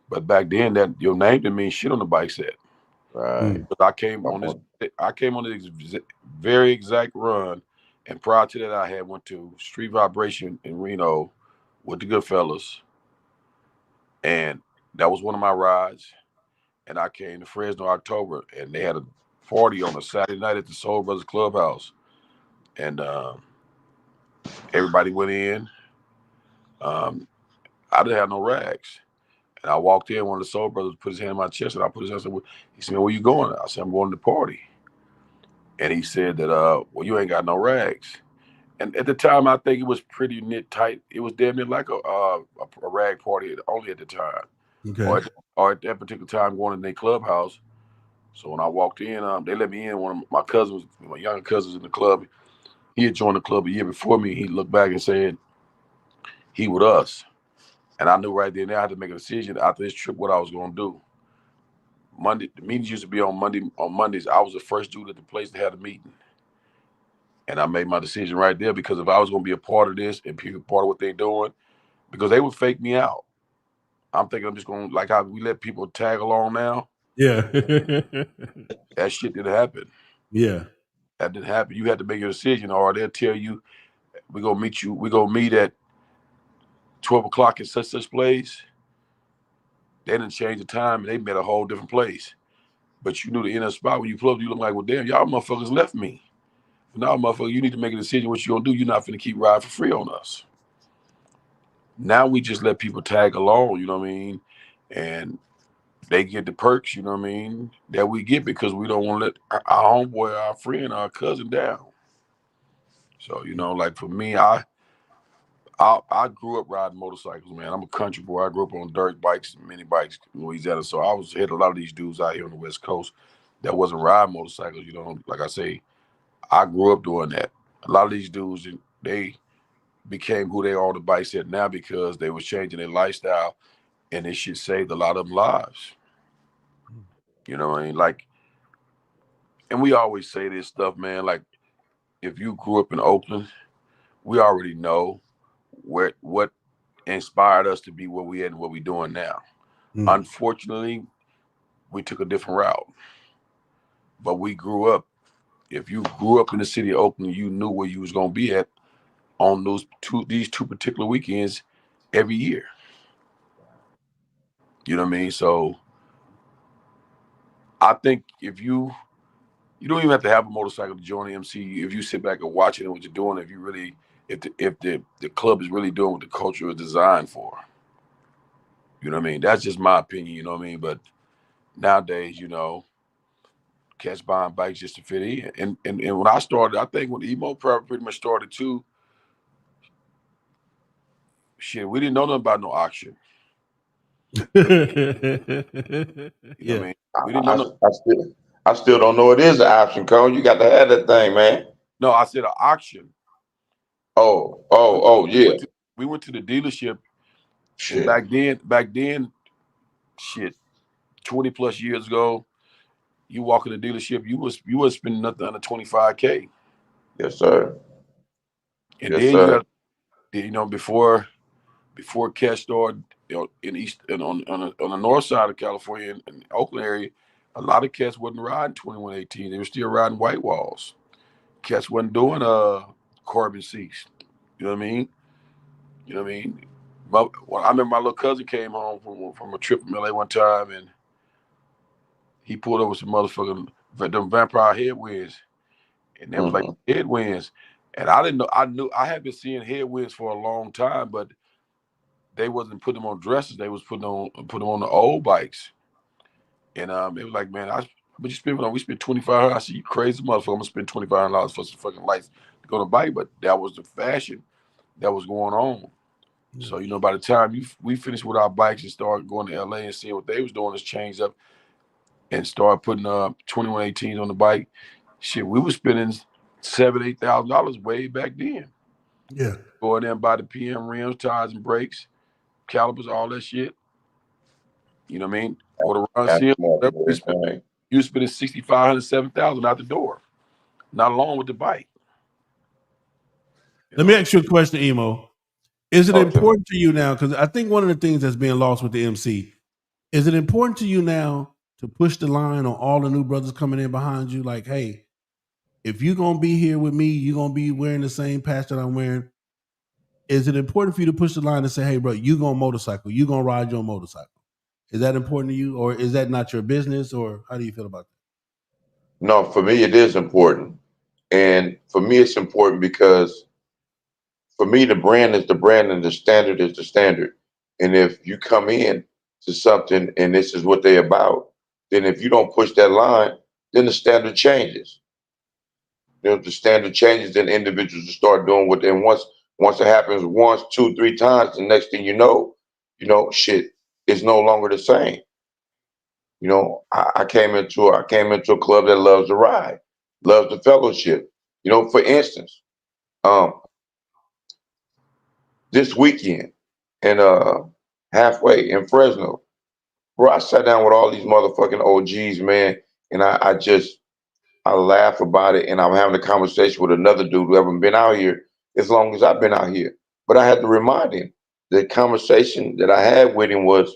But back then, that your name didn't mean shit on the bike set. Right. But I came on this very exact run, and prior to that, I had went to Street Vibration in Reno with the Goodfellas, and that was one of my rides. And I came to Fresno October, and they had a party on a Saturday night at the Soul Brothers Clubhouse, and everybody went in. I didn't have no rags. And I walked in, one of the Soul Brothers put his hand on my chest, and I put his hand. I said, he said, "Where you going?" I said, "I'm going to the party." And he said that, "Well, you ain't got no rags." And at the time, I think it was pretty knit tight. It was damn near like a rag party only at the time, Okay. or at that particular time going in their clubhouse. So when I walked in, they let me in. One of my cousins, my younger cousins in the club, he had joined the club a year before me. He looked back and said he with us. And I knew right then I had to make a decision after this trip what I was going to do. Monday, the meetings used to be on Mondays. I was the first dude at the place to have a meeting. And I made my decision right there because if I was going to be a part of this and be a part of what they're doing, because they would fake me out. I'm thinking I'm just going to, like how we let people tag along now. Yeah. That shit didn't happen. Yeah. That didn't happen. You had to make your decision, or they'll tell you, we're going to meet at 12 o'clock in such place. They didn't change the time, and they met a whole different place. But you knew the inner spot when you pulled up, you look like, well, damn, y'all motherfuckers left me. Now, motherfucker, you need to make a decision what you're going to do. You're not finna keep riding for free on us. Now we just let people tag along, you know what I mean? And they get the perks, you know what I mean, that we get because we don't want to let our homeboy, our friend, our cousin down. So, you know, like for me, I grew up riding motorcycles, man. I'm a country boy. I grew up on dirt bikes and mini bikes in Louisiana. So I had a lot of these dudes out here on the West Coast that wasn't riding motorcycles, you know. Like I say, I grew up doing that. A lot of these dudes, they became who they are on the bike set now because they was changing their lifestyle, and it shit saved a lot of them lives. You know what I mean? Like, and we always say this stuff, man. Like, if you grew up in Oakland, we already know what inspired us to be where we at and what we doing now. Mm. Unfortunately, we took a different route, but we grew up. If you grew up in the city of Oakland, you knew where you was gonna be at on these two particular weekends every year. You know what I mean? So I think if you don't even have to have a motorcycle to join the MC. If you sit back and watch it and what you're doing, if the club is really doing what the culture is designed for. You know what I mean? That's just my opinion, you know what I mean? But nowadays, you know, cats buying bikes just to fit in. And when I started, I think when the emo pretty much started too, shit, we didn't know nothing about no auction. You know what I mean? We didn't know nothing. I still don't know it is an option, Cone. You got to have that thing, man. No, I said an auction. Yeah. We went to the dealership, and Shit. back then, shit, 20 plus years ago, you walk in the dealership, you was spending nothing under 25K. Yes, sir. And Yes, then you sir. got, you know, before cash started, you know, in East and on the north side of California in Oakland area, a lot of cats wasn't riding 2118. They were still riding white walls. Cats wasn't doing carbon seats. You know what I mean? You know what I mean? I remember my little cousin came home from a trip from LA one time, and he pulled over some motherfucking them vampire headwinds, and they was like headwinds, and I didn't know. I had been seeing headwinds for a long time, but they wasn't putting them on dresses. They was putting them on the old bikes, and it was like, man, But you spend, we spent $2,500. I said, you crazy motherfucker, I'm gonna spend $2,500 for some fucking lights to go to bike. But that was the fashion that was going on. So, by the time we finished with our bikes and started going to LA and seeing what they was doing, is change up and start putting 2118s on the bike. Shit, we was spending $7,000-8,000 way back then. Yeah. Go in there and buy the PM rims, tires and brakes, calipers, all that shit. You know what I mean? Or the run seal. You spending $6,500, $7,000 out the door. Not along with the bike. Let me ask you a question, Emo. Is it important to you now? Because I think one of the things that's being lost with the MC, is it important to you now to push the line on all the new brothers coming in behind you? Like, hey, if you're going to be here with me, you're going to be wearing the same patch that I'm wearing. Is it important for you to push the line and say, hey, bro, you going to motorcycle, you going to ride your motorcycle? Is that important to you, or is that not your business, or how do you feel about that? No, for me, it is important. And for me, it's important because for me, the brand is the brand and the standard is the standard. And if you come in to something and this is what they're about, then if you don't push that line, then the standard changes. The standard changes, then individuals will start doing what they once it happens once, 2, 3 times, the next thing you know, shit is no longer the same. I came into a club that loves to ride, loves the fellowship. For instance, this weekend and halfway in Fresno, bro, I sat down with all these motherfucking OGs, man, and I laugh about it, and I'm having a conversation with another dude who haven't been out here as long as I've been out here. But I had to remind him the conversation that I had with him was,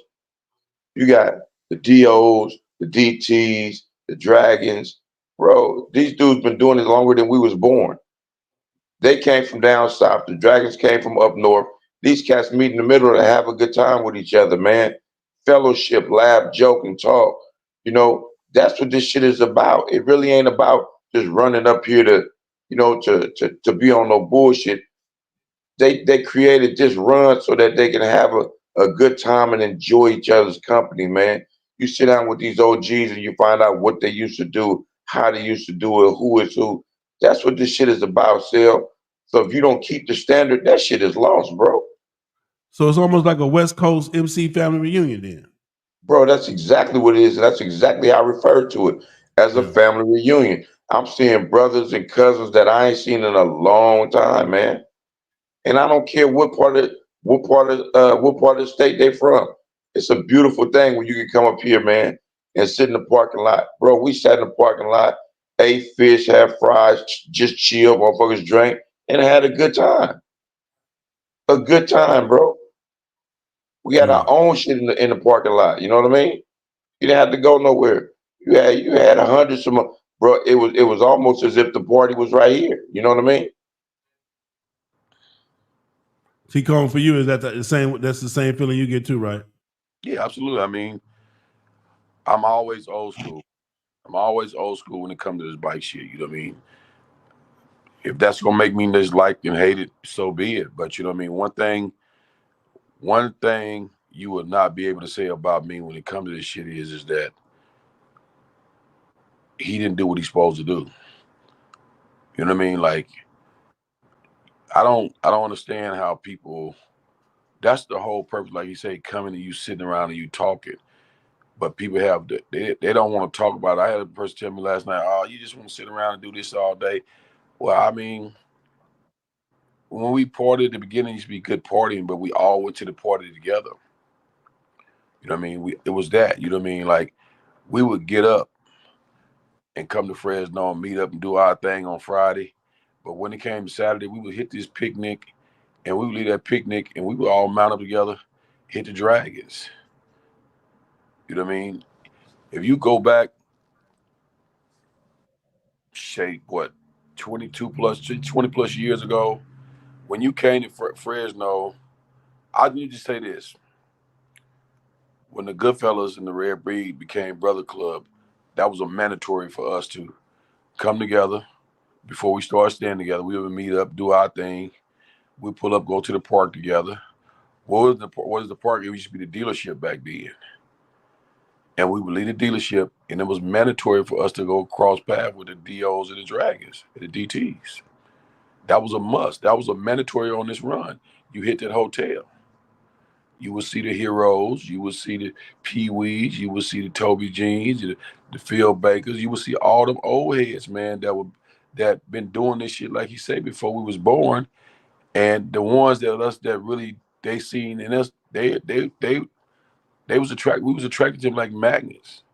you got the DOs, the DTs, the Dragons. Bro, these dudes been doing it longer than we was born. They came from down south. The Dragons came from up north. These cats meet in the middle to have a good time with each other, man. Fellowship, laugh, joke, and talk. That's what this shit is about. It really ain't about just running up here to be on no bullshit. They created this run so that they can have a good time and enjoy each other's company, man. You sit down with these OGs and you find out what they used to do, how they used to do it, who is who. That's what this shit is about, Sil. So if you don't keep the standard, that shit is lost, bro. So it's almost like a West Coast MC family reunion then. Bro, that's exactly what it is. And that's exactly how I refer to it, as a family reunion. I'm seeing brothers and cousins that I ain't seen in a long time, man. And I don't care what part of the state they from. It's a beautiful thing when you can come up here, man, and sit in the parking lot. Bro, we sat in the parking lot, ate fish, had fries, just chill, motherfuckers drank, and had a good time. A good time, bro. We had our own shit in the parking lot. You know what I mean? You didn't have to go nowhere. You had hundreds of bro. It was almost as if the party was right here. You know what I mean? T Cone, for you, is that the same? That's the same feeling you get too, right? Yeah, absolutely. I mean, I'm always old school. I'm always old school when it comes to this bike shit. You know what I mean? If that's gonna make me dislike and hate it, so be it. But you know what I mean? One thing you would not be able to say about me when it comes to this shit is that he didn't do what he's supposed to do. You know what I mean? Like, I don't understand how people. That's the whole purpose, like you say, coming to you, sitting around and you talking. But people they don't want to talk about it. I had a person tell me last night, "Oh, you just want to sit around and do this all day." Well, I mean, when we partied at the beginning, it used to be good partying, but we all went to the party together. You know what I mean? It was that. You know what I mean? Like, we would get up and come to Fresno and meet up and do our thing on Friday. But when it came to Saturday, we would hit this picnic, and we would leave that picnic, and we would all mount up together, hit the Dragons. You know what I mean? If you go back, say, 20 plus years ago, when you came to Fresno, I need to say this. When the Goodfellas and the Red Breed became Brother Club, that was a mandatory for us to come together. Before we started staying together, we would meet up, do our thing. We pull up, go to the park together. What was the park? It used to be the dealership back then. and we would leave the dealership, and it was mandatory for us to go cross path with the DOs and the Dragons, and the DTs. That was a must. That was a mandatory on this run. You hit that hotel. You would see the heroes. You would see the Pee Wees. You would see the Toby Jeans, the Phil Bakers. You would see all them old heads, man, that been doing this shit like you say before we was born, and the ones that really they seen in us, they was attracted. We was attracted to them like magnets.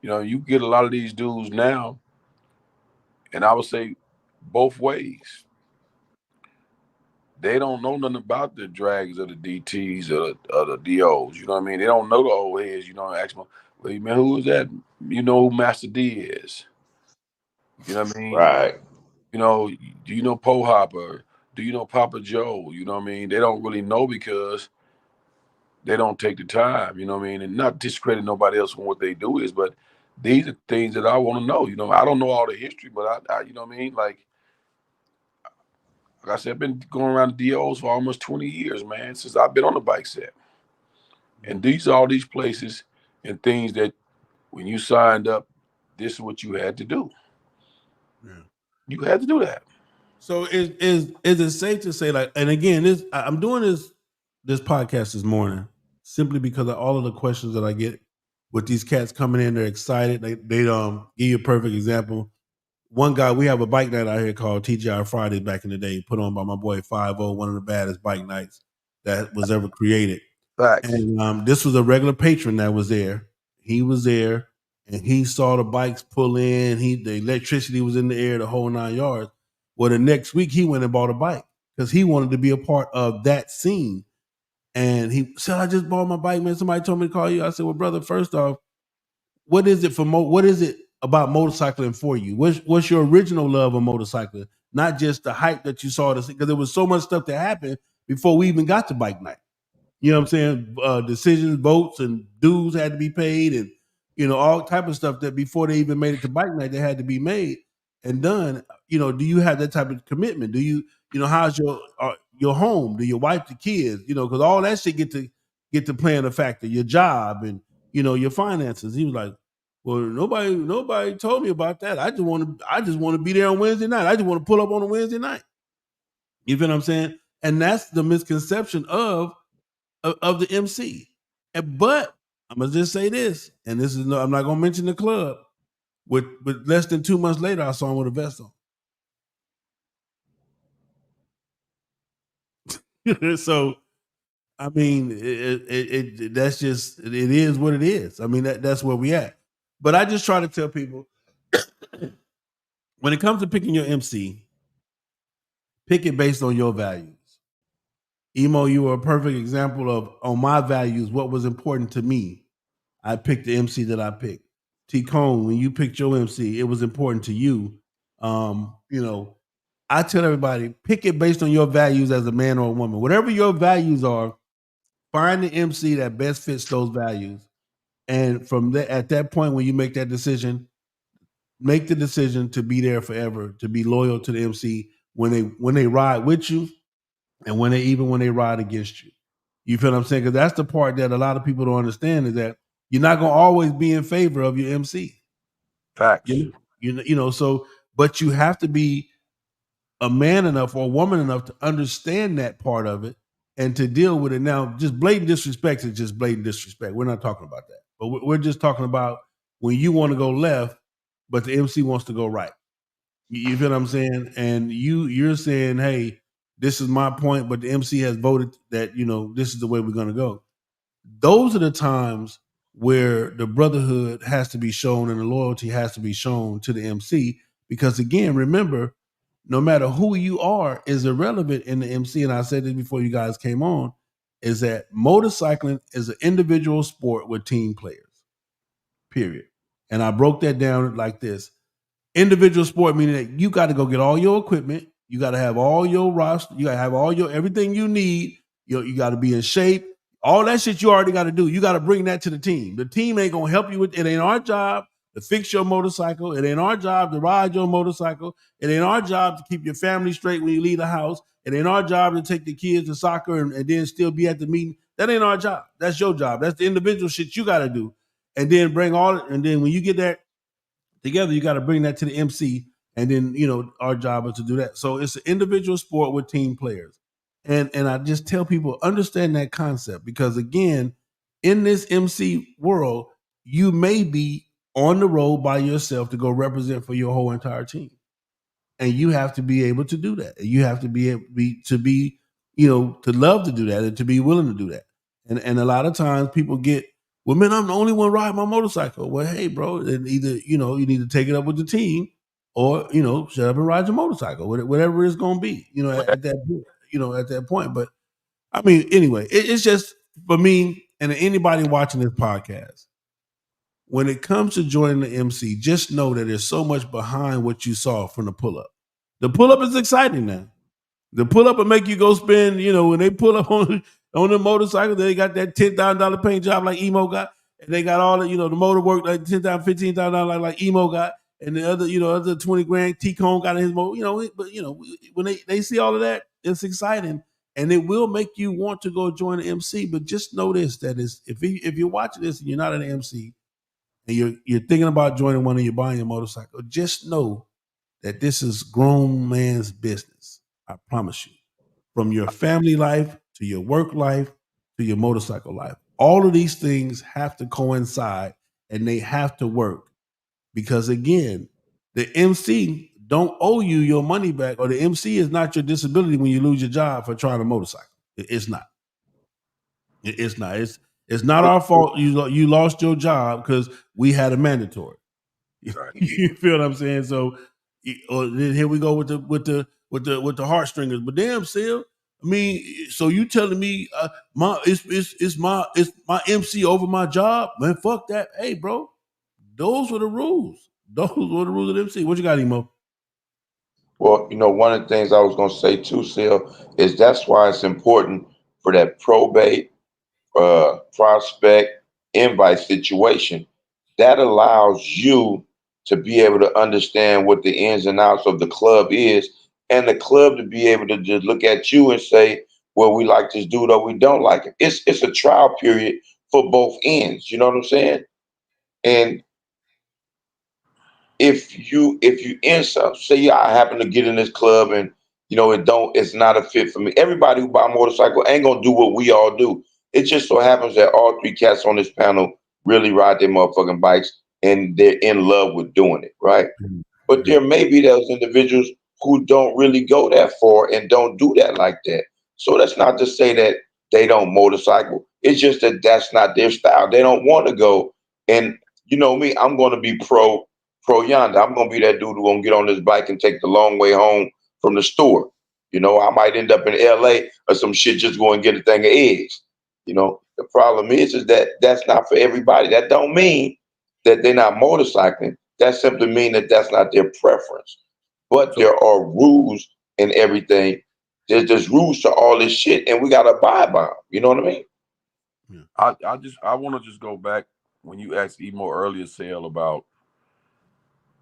You know, you get a lot of these dudes now, and I would say both ways. They don't know nothing about the Dragons or the DTs or the DOs. You know what I mean? They don't know the old heads. You know, ask them, well, man, who is that? You know who Master D is. You know what I mean? Right. You know, do you know Po Hopper? Do you know Papa Joe? You know what I mean? They don't really know because they don't take the time, you know what I mean? And not discredit nobody else on what they do is, but these are things that I want to know. You know, I don't know all the history, but I you know what I mean? Like I said, I've been going around the DOs for almost 20 years, man, since I've been on the bike set. And these are all these places and things that when you signed up, this is what you had to do. Yeah. You had to do that. So is it safe to say, like, and again, I'm doing this podcast this morning simply because of all of the questions that I get with these cats coming in. They're excited. They give you a perfect example. One guy, we have a bike night out here called TGI Fridays back in the day, put on by my boy 5-0, one of the baddest bike nights that was ever created. Facts. And this was a regular patron that was there. He was there, and he saw the bikes pull in. The electricity was in the air, the whole 9 yards. Well, the next week he went and bought a bike because he wanted to be a part of that scene. And he said, "I just bought my bike, man. Somebody told me to call you." I said, "Well, brother, first off, what is it what is it about motorcycling for you? What's your original love of motorcycling? Not just the hype that you saw, because there was so much stuff that happened before we even got to bike night. You know what I'm saying? Decisions, votes, and dues had to be paid, and all type of stuff that before they even made it to bike night, they had to be made and done. Do you have that type of commitment? Do you, how's your home? Do your wife, the kids? Because all that shit get to playing a factor. Your job and your finances. He was like, "Well, nobody told me about that. I just want to be there on Wednesday night. I just want to pull up on a Wednesday night." You feel what I'm saying? And that's the misconception of the MC. But I'm gonna just say this, and this is I'm not gonna mention the club. With less than 2 months later, I saw him with a vest on. So, I mean, that's just it is what it is. I mean, that's where we at. But I just try to tell people when it comes to picking your MC, pick it based on your values. Emo, you were a perfect example of on my values, what was important to me. I picked the MC that I picked. T Cone, when you picked your MC, it was important to you. I tell everybody, pick it based on your values as a man or a woman. Whatever your values are, find the MC that best fits those values. And at that point, when you make that decision, make the decision to be there forever, to be loyal to the MC when they ride with you, and when they ride against you. You feel what I'm saying? Because that's the part that a lot of people don't understand is that you're not going to always be in favor of your MC. Facts. So, but you have to be a man enough or a woman enough to understand that part of it and to deal with it. Now, just blatant disrespect is just blatant disrespect. We're not talking about that. But we're just talking about when you want to go left, but the MC wants to go right. You feel what I'm saying? And you're saying, hey, this is my point, but the MC has voted that, this is the way we're going to go. Those are the times where the brotherhood has to be shown and the loyalty has to be shown to the MC. Because again, remember, no matter who you are is irrelevant in the MC. And I said this before you guys came on, is that motorcycling is an individual sport with team players, period. And I broke that down like this. Individual sport meaning that you got to go get all your equipment. You got to have all your roster. You got to have all your everything you need. You got to be in shape. All that shit you already got to do. You got to bring that to the team. The team ain't gonna help you with it. Ain't our job to fix your motorcycle. It ain't our job to ride your motorcycle. It ain't our job to keep your family straight when you leave the house. It ain't our job to take the kids to soccer and then still be at the meeting. That ain't our job. That's your job. That's the individual shit you got to do. and then bring all it. And then when you get that together, you got to bring that to the MC. And then, our job is to do that. So it's an individual sport with team players. And I just tell people, understand that concept, because again, in this MC world, you may be on the road by yourself to go represent for your whole entire team. And you have to be able to do that. You have to be able to love to do that and to be willing to do that. And a lot of times people get, well, man, I'm the only one riding my motorcycle. Well, hey, bro, then either, you need to take it up with the team, or, shut up and ride your motorcycle, whatever it's going to be, at that point. But I mean, anyway, it's just for me and anybody watching this podcast, when it comes to joining the MC, just know that there's so much behind what you saw from the pull-up. The pull-up is exciting now. The pull-up will make you go spend, when they pull up on the motorcycle, they got that $10,000 paint job like Emo got, and they got all the, the motor work like $10,000, $15,000 like Emo got, and the other, other 20 grand T-Cone got in his motor, but when they see all of that, it's exciting. And it will make you want to go join the MC. But just know this, that is, if you're watching this and you're not an MC, and you're thinking about joining one and you're buying a motorcycle, just know that this is grown man's business. I promise you. From your family life to your work life to your motorcycle life, all of these things have to coincide and they have to work. Because again, the MC don't owe you your money back, or the MC is not your disability when you lose your job for trying a motorcycle. It's not. It's not. It's not our fault you lost your job because we had a mandatory. Right. You feel what I'm saying? So, then here we go with the heartstringers. But damn, Sil, I mean, so you telling me it's my MC over my job? Man, fuck that. Hey, bro, those were the rules. Those were the rules of the MC. What you got, Emo? Well, one of the things I was going to say too, Sil, is that's why it's important for that probate, prospect, invite situation. That allows you to be able to understand what the ins and outs of the club is, and the club to be able to just look at you and say, well, we like this dude or we don't like it. It's a trial period for both ends. You know what I'm saying? And if you end some, say, yeah, I happen to get in this club and it's not a fit for me. Everybody who buy a motorcycle ain't gonna do what we all do. It just so happens that all three cats on this panel really ride their motherfucking bikes and they're in love with doing it, right? But there may be those individuals who don't really go that far and don't do that like that. So that's not to say that they don't motorcycle. It's just that that's not their style. They don't want to go. And you know me, I'm going to be pro yonder. I'm going to be that dude who's going to get on this bike and take the long way home from the store. I might end up in LA or some shit just go and get a thing of eggs. The problem is that that's not for everybody. That don't mean that they're not motorcycling. That simply means that that's not their preference. But there are rules and everything. There's rules to all this shit, and we got to abide by them. You know what I mean? I want to just go back when you asked Emo earlier, Sale, about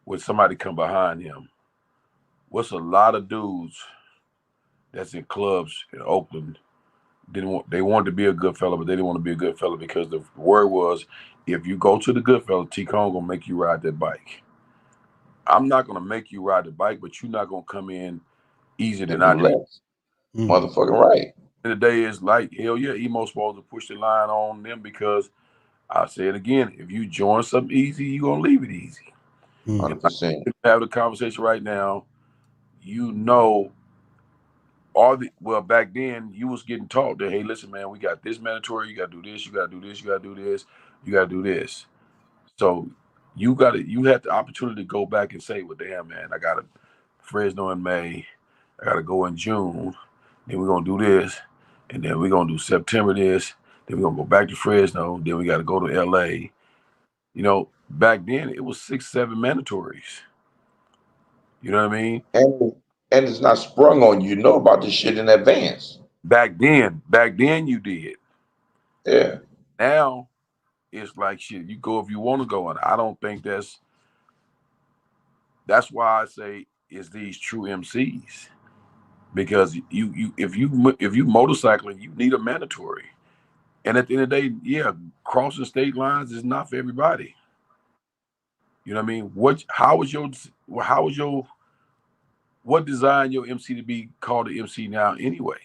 would somebody come behind him. What's a lot of dudes that's in clubs in Oakland they wanted to be a good fella, but they didn't want to be a good fella because the word was, if you go to the good fella, T-Cone gonna make you ride that bike. I'm not gonna make you ride the bike, but you're not gonna come in easier than I do. Motherfucking right. And the day is like, hell yeah, Emo's supposed to push the line on them, because I say it again, if you join something easy, you're gonna leave it easy. 100%. Have the conversation right now, back then you was getting taught that, hey, listen, man, we got this mandatory, you gotta do this, you gotta do this, you gotta do this, you gotta do this. So you had the opportunity to go back and say, well, damn, man, I got a Fresno in May, I gotta go in June, then we're gonna do this, and then we're gonna do September this, then we're gonna go back to Fresno, then we gotta go to LA. Back then it was 6-7 mandatories. You know what I mean? And it's not sprung on you. You know about this shit in advance. Back then you did. Yeah. Now it's like shit. You go if you want to go, and I don't think that's why I say it's these true MCs, because if you motorcycling, you need a mandatory. And at the end of the day, yeah, crossing state lines is not for everybody. You know what I mean? What designed your MC to be called an MC now anyway?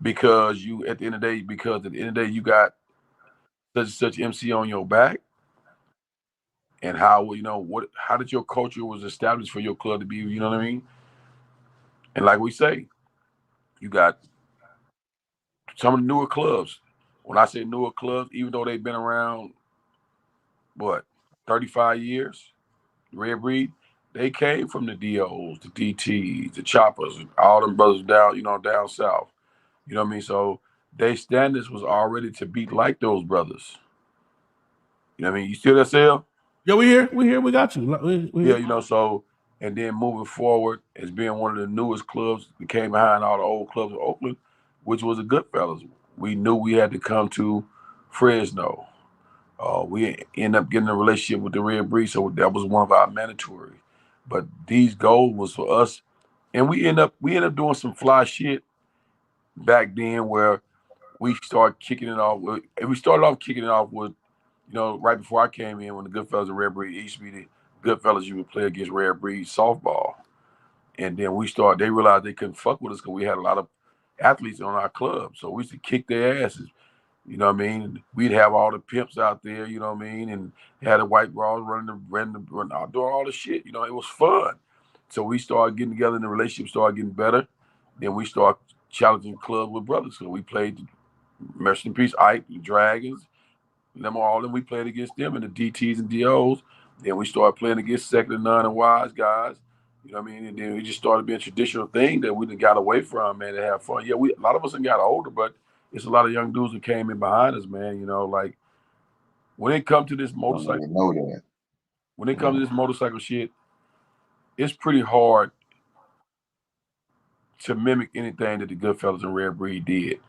Because at the end of the day, you got such and such MC on your back, and how did your culture was established for your club to be, you know what I mean? And like we say, you got some of the newer clubs. When I say newer clubs, even though they've been around, 35 years, Red Breed, they came from the DOs, the DTs, the Choppers, all them brothers down, down south. You know what I mean? So their standards was already to be like those brothers. You know what I mean? You still there, Sale? Yeah, we here. We got you. We Yeah, here. so, and then moving forward as being one of the newest clubs that came behind all the old clubs of Oakland, which was the Goodfellas. We knew we had to come to Fresno. We ended up getting a relationship with the Red Breed, so that was one of our mandatory. But these goals was for us, and we end up doing some fly shit back then where we started kicking it off. And we started off kicking it off with, right before I came in, when the Goodfellas and Red Breed, it used to be the Goodfellas, you would play against Red Breed softball. And then they realized they couldn't fuck with us because we had a lot of athletes on our club. So we used to kick their asses. You know what I mean? We'd have all the pimps out there, you know what I mean? And had the white bras running doing all the shit. It was fun. So we started getting together and the relationship started getting better. Then we started challenging clubs with brothers. So we played Rest in Peace, Ike, the Dragons, them all, and we played against them and the DTs and DOs. Then we started playing against Second and None and Wise guys. You know what I mean? And then we just started being a traditional thing that we done got away from, man, to have fun. Yeah, a lot of us done got older, but it's a lot of young dudes who came in behind us, man. Like when it comes to this motorcycle, know that. when it comes to this motorcycle shit, it's pretty hard to mimic anything that the Goodfellas and Red Breed did.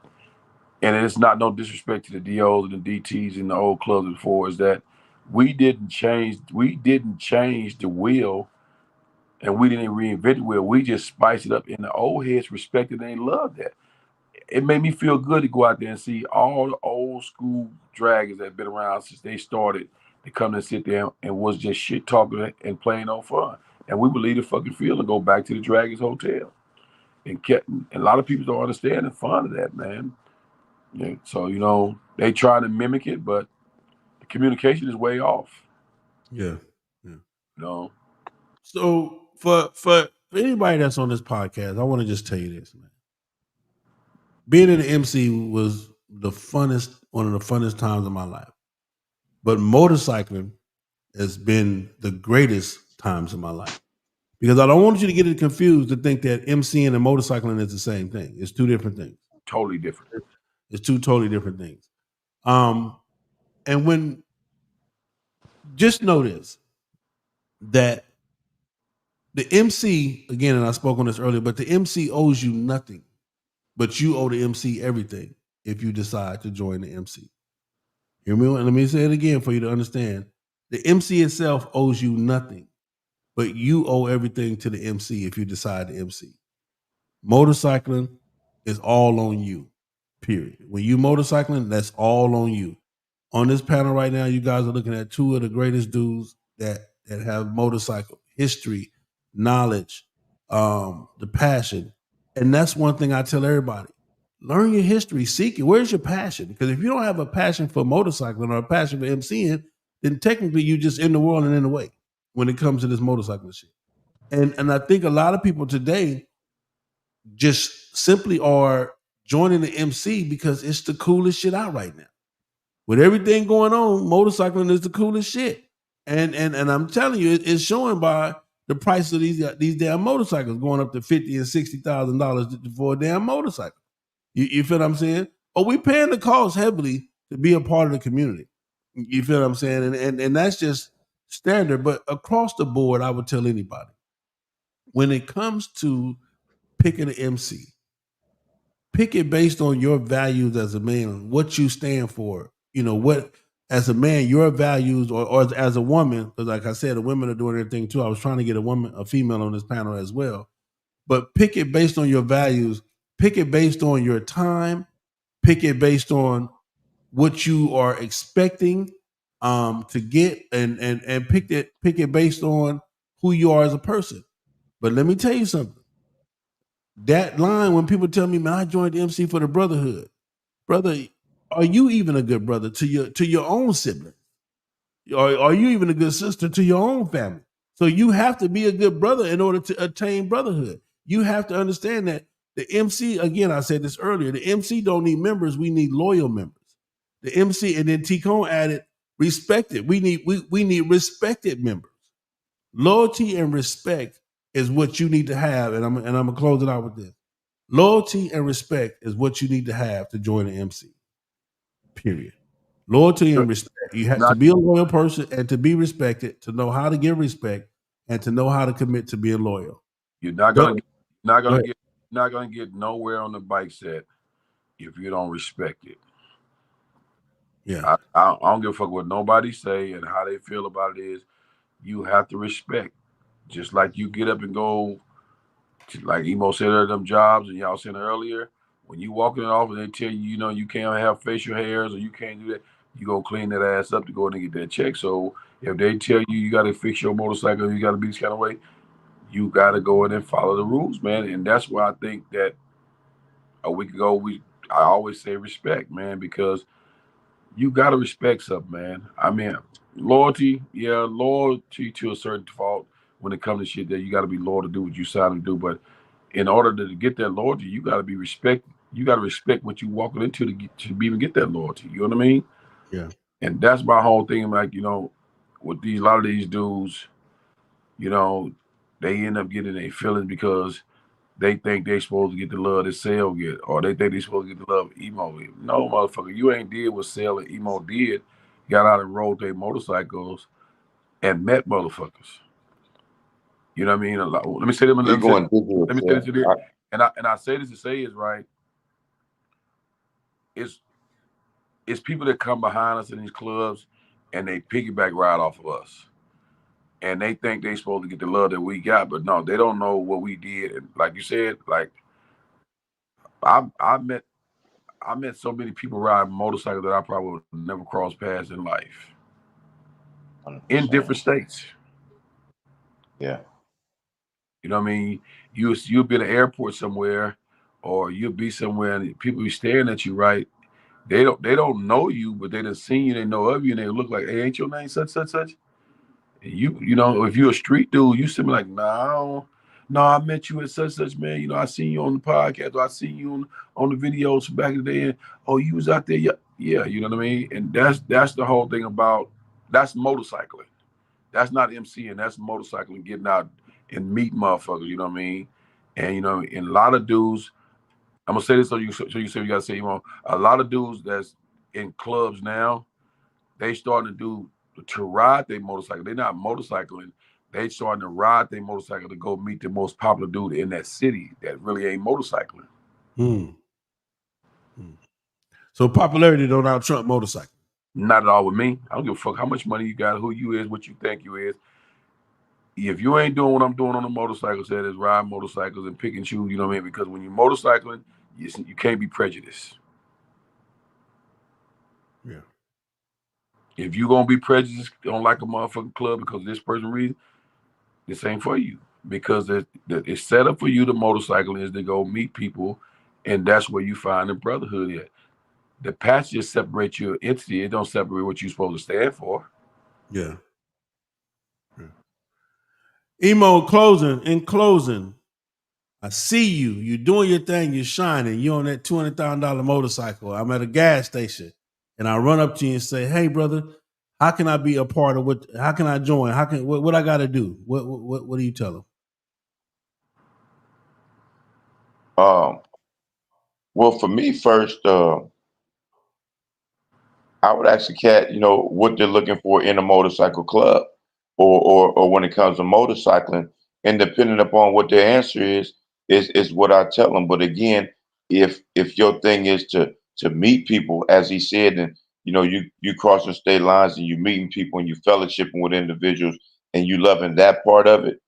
And it's not no disrespect to the DOs and the DTs and the old clubs before, is that we didn't change the wheel, and we didn't reinvent the wheel. We just spiced it up, and the old heads respected and they loved that. It made me feel good to go out there and see all the old school dragons that have been around since they started to come and sit there and was just shit talking and playing on fun. And we would leave the fucking field and go back to the Dragons Hotel. And a lot of people don't understand the fun of that, man. Yeah, so they try to mimic it, but the communication is way off. Yeah. So for anybody that's on this podcast, I want to just tell you this, man. Being an MC was one of the funnest times of my life. But motorcycling has been the greatest times of my life. Because I don't want you to get it confused to think that MCing and motorcycling is the same thing. It's two different things. Totally different. It's two totally different things. And just know this, that the MC, again, and I spoke on this earlier, but the MC owes you nothing, but you owe the MC everything if you decide to join the MC. Hear me? Let me say it again for you to understand. The MC itself owes you nothing, but you owe everything to the MC if you decide to MC. Motorcycling is all on you, period. When you motorcycling, that's all on you. On this panel right now, you guys are looking at two of the greatest dudes that have motorcycle history, knowledge, the passion. And that's one thing I tell everybody. Learn your history, seek it. Where's your passion? Because if you don't have a passion for motorcycling or a passion for MCing, then technically you just in the world and in the way when it comes to this motorcycle shit. And I think a lot of people today just simply are joining the MC because it's the coolest shit out right now. With everything going on, motorcycling is the coolest shit. And I'm telling you, it's showing by the price of these damn motorcycles going up to $50,000 and $60,000 for a damn motorcycle. You feel what I'm saying? But we paying the cost heavily to be a part of the community. You feel what I'm saying? And that's just standard. But across the board, I would tell anybody, when it comes to picking an MC, pick it based on your values as a man, what you stand for. What, as a man, your values, or as a woman, because like I said, the women are doing their thing too. I was trying to get a female on this panel as well. But pick it based on your values. Pick it based on your time. pick it based on what you are expecting to get, and pick it based on who you are as a person. But let me tell you something. That line, when people tell me, man, I joined the MC for the brotherhood, brother, are you even a good brother to your own sibling? Are you even a good sister to your own family? So you have to be a good brother in order to attain brotherhood. You have to understand that the MC, again, I said this earlier, the MC don't need members, we need loyal members. The MC, and then T-Cone added, respected. We need respected members. Loyalty and respect is what you need to have, and I'm gonna close it out with this. Loyalty and respect is what you need to have to join the MC. Period. Loyalty and respect. You have to be a loyal person and to be respected, to know how to give respect and to know how to commit to being loyal. You're not gonna get nowhere on the bike set if you don't respect it. Yeah, I don't give a fuck what nobody say and how they feel about it. Is you have to respect. Just like you get up and go, like Emo said, them jobs, and y'all said earlier, when you walk in the office, they tell you, you can't have facial hairs or you can't do that. You go clean that ass up to go in and get that check. So if they tell you got to fix your motorcycle, you got to be this kind of way, you got to go in and follow the rules, man. And that's why I think that a week ago I always say respect, man, because you got to respect something, man. I mean, loyalty to a certain fault when it comes to shit that you got to be loyal to do what you signed to do. But in order to get that loyalty, you got to be respect. You got to respect what you walking into to even get that loyalty. You know what I mean? Yeah. And that's my whole thing. Like, with a lot of these dudes, they end up getting their feelings because they think they supposed to get the love that Cell get, or they think they supposed to get the love Emo get. No, motherfucker, you ain't did what Cell and Emo did. Got out and rode their motorcycles and met motherfuckers. You know what I mean? Let me say them. Let me say this to this. And I say this to say is right. It's people that come behind us in these clubs and they piggyback right off of us. And they think they supposed to get the love that we got, but no, they don't know what we did. And like you said, like I met so many people riding motorcycles that I probably would never cross paths in life. 100%. In different states. Yeah. You know what I mean? You'll be at an airport somewhere, or you'll be somewhere and people be staring at you, right? They don't know you, but they done seen you, they know of you, and they look like, hey, ain't your name such, such, such? And if you're a street dude, you still be like, no, I met you at such, such, man. I seen you on the podcast, or I seen you on the videos from back in the day, and oh, you was out there, yeah, you know what I mean? And that's the whole thing about, that's motorcycling. That's not MCing, that's motorcycling, getting out and meeting motherfuckers, you know what I mean? And and a lot of dudes, I'm gonna say this so you say you gotta say, a lot of dudes that's in clubs now, they starting to ride their motorcycle. They're not motorcycling. They starting to ride their motorcycle to go meet the most popular dude in that city that really ain't motorcycling. So popularity don't out trump motorcycle. Not at all with me. I don't give a fuck how much money you got, who you is, what you think you is. If you ain't doing what I'm doing on the motorcycle set, is ride motorcycles and pick and choose, you know what I mean? Because when you're motorcycling, you can't be prejudiced. Yeah. If you gonna be prejudiced, don't like a motherfucking club because of this person reason, this ain't for you. Because it's set up for you, the motorcycle is to go meet people, and that's where you find the brotherhood at. The patch just separates your entity. It don't separate what you're supposed to stand for. Yeah. Emo, in closing, I see you. You're doing your thing. You're shining. You're on that $200,000 motorcycle. I'm at a gas station, and I run up to you and say, "Hey, brother, how can I be a part of what? How can I join? What I got to do? What do you tell them?" Well, for me first, I would ask the cat, what they're looking for in a motorcycle club, or when it comes to motorcycling, and depending upon what their answer is what I tell them. But again, if your thing is to meet people, as he said, and you crossing state lines and you meeting people and you fellowshipping with individuals and you loving that part of it,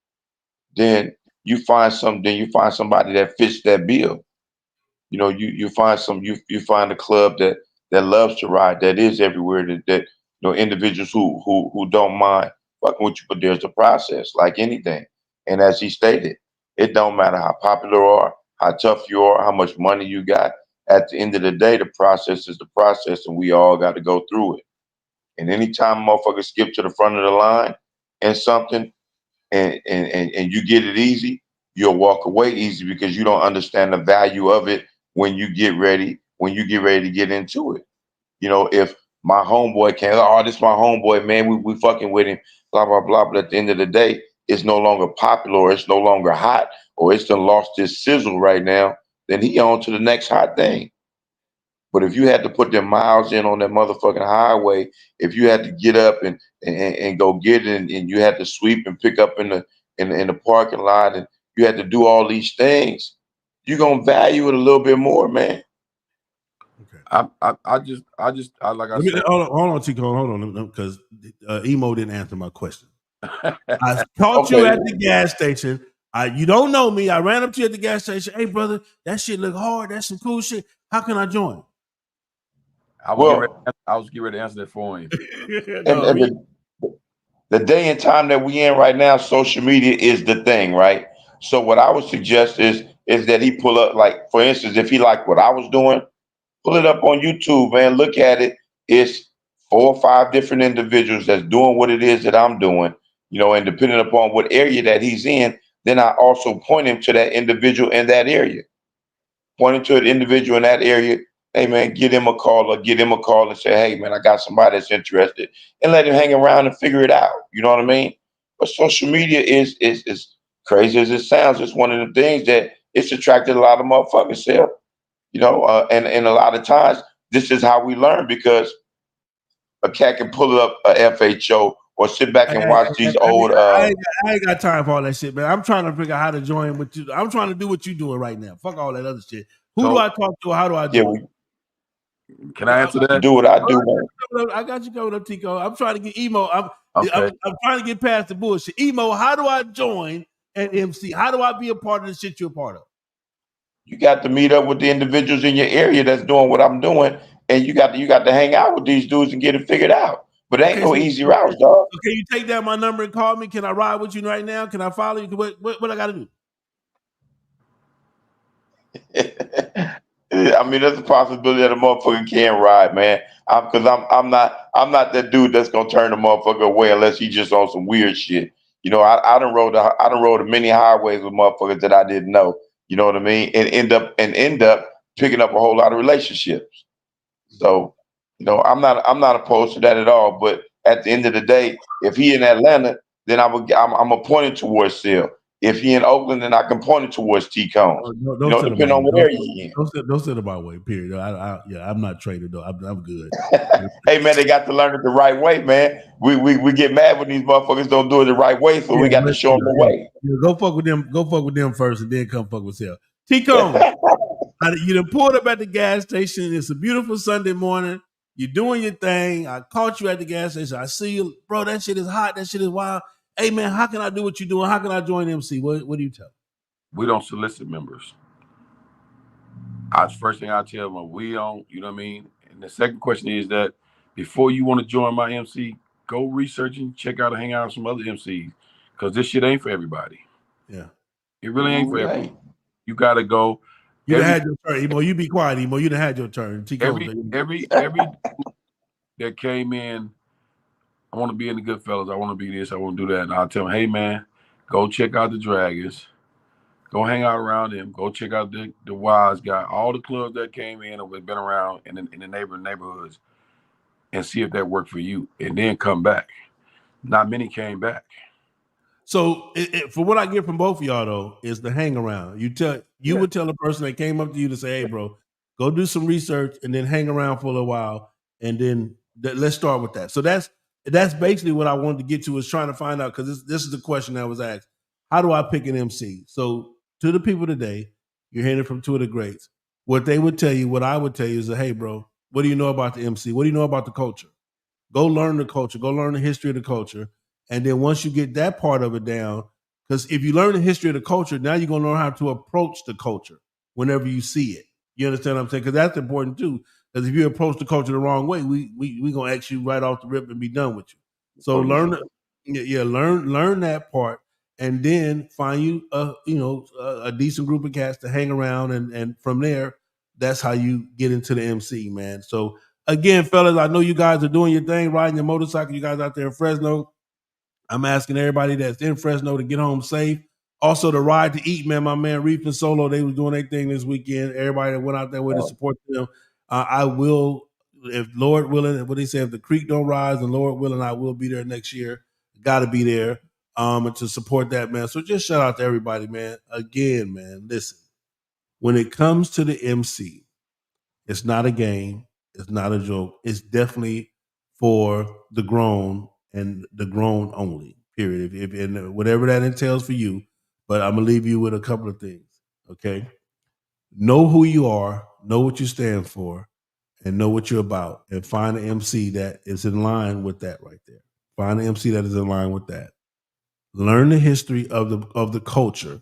then you find somebody that fits that bill. You know, you find you find a club that loves to ride, that is everywhere, that you know, individuals who don't mind fucking with you, but there's a process like anything. And as he stated, it don't matter how popular you are, how tough you are, how much money you got. At the end of the day, the process is the process, and we all got to go through it. And anytime motherfuckers skip to the front of the line and something, and you get it easy, you'll walk away easy because you don't understand the value of it when you get ready to get into it. You know, if my homeboy can't, oh, this my homeboy, man, we fucking with him, blah, blah, blah. But at the end of the day, it's no longer popular, or it's no longer hot, or it's done lost its sizzle right now, then he on to the next hot thing. But if you had to put them miles in on that motherfucking highway, if you had to get up and go get it, and you had to sweep and pick up in the parking lot, and you had to do all these things, you're gonna value it a little bit more, man. Okay. I like I said. Hold on, Tico, hold on, because Emo didn't answer my question. I caught you Okay. at the gas station. You don't know me. I ran up to you at the gas station. Hey, brother, that shit look hard. That's some cool shit. How can I join? I was getting ready to answer that for him. And the day and time that we in right now, social media is the thing, right? So what I would suggest is that he pull up, like, for instance, if he liked what I was doing, pull it up on YouTube, man. Look at it. It's 4 or 5 different individuals that's doing what it is that I'm doing, you know, and depending upon what area that he's in, then I also point him to that individual in that area. Pointing to an individual in that area, hey man, get him a call, or get him a call and say, hey man, I got somebody that's interested, and let him hang around and figure it out. You know what I mean? But social media is crazy as it sounds. It's one of the things that it's attracted a lot of motherfuckers. Self, you know, and a lot of times this is how we learn, because a cat can pull up a FHO or sit back and watch these old. I ain't got time for all that shit, man. I'm trying to figure out how to join with you. I'm trying to do what you're doing right now. Fuck all that other shit. Who do I talk to? How do I Yeah, join? Can I answer that? do what I do, man. I got you covered up, Tico. I'm trying to get Emo. I'm Okay. trying to get past the bullshit. Emo, how do I join an MC? How do I be a part of the shit you're a part of? You got to meet up with the individuals in your area that's doing what I'm doing, and you got to hang out with these dudes and get it figured out. But it ain't no easy routes, dog. So can you take down my number and call me? Can I ride with you right now? Can I follow you? What I got to do? I mean, there's a possibility that a motherfucker can ride, man. Because I'm not that dude that's gonna turn the motherfucker away unless he just on some weird shit. You know, I done rode many highways with motherfuckers that I didn't know. You know what I mean? And end up picking up a whole lot of relationships. So, you know, I'm not opposed to that at all. But at the end of the day, if he in Atlanta, then I'm gonna point it towards Seal. If he in Oakland, then I can point it towards T-Cones. Don't You know, send depending on what area you in. Don't send it my way. Period. I'm not traded though. I'm good. Hey man, they got to learn it the right way, man. We get mad when these motherfuckers don't do it the right way, so we got to show them the way. Go fuck with them. Go fuck with them first, and then come fuck with Sel. T-Cone, you done pulled up at the gas station. It's a beautiful Sunday morning. You're doing your thing. I caught you at the gas station. I see you, bro. That shit is hot. That shit is wild. Hey man, how can I do what you're doing? How can I join MC? What do you tell? We don't solicit members. First thing I tell them, we don't. You know what I mean? And the second question is that before you want to join my MC, go research and check out and hang out with some other MCs, because this shit ain't for everybody. Yeah, it really ain't for everybody. You got to go. You done had your turn, Emo. You be quiet, Emo. You done had your turn. Every that came in, I want to be in the Goodfellas. I want to be this. I want to do that. And I'll tell them, hey man, go check out the Dragons. Go hang out around them. Go check out the Wise Guy. All the clubs that came in or been around in the neighborhoods, and see if that worked for you, and then come back. Not many came back. So for what I get from both of y'all though is the hang around. You would tell a person that came up to you to say, hey bro, go do some research and then hang around for a little while, and then let's start with that. So that's basically what I wanted to get to, is trying to find out, because this is the question that was asked. How do I pick an MC? So to the people today, you're hearing it from two of the greats. What they would tell you, what I would tell you is that, hey bro, what do you know about the MC? What do you know about the culture? Go learn the culture. Go learn the history of the culture. And then once you get that part of it down, because if you learn the history of the culture, now you're going to learn how to approach the culture whenever you see it. You understand what I'm saying? Because that's important too. Because if you approach the culture the wrong way, we gonna ask you right off the rip and be done with you. So learn that part, and then find you a decent group of cats to hang around, and from there, that's how you get into the MC, man. So again, fellas, I know you guys are doing your thing, riding your motorcycle. You guys out there in Fresno. I'm asking everybody that's in Fresno to get home safe. Also, the Ride to Eat, man, my man Reef and Solo, they was doing their thing this weekend. Everybody that went out there to support them. I will, if Lord willing, what they say, if the creek don't rise, and Lord willing, I will be there next year. Got to be there and to support that, man. So just shout out to everybody, man. Again, man, listen, when it comes to the MC, it's not a game. It's not a joke. It's definitely for the grown and the grown only, period. If and whatever that entails for you. But I'm going to leave you with a couple of things, okay? Know who you are, know what you stand for, and know what you're about. And find an MC that is in line with that right there. Find an MC that is in line with that. Learn the history of the culture.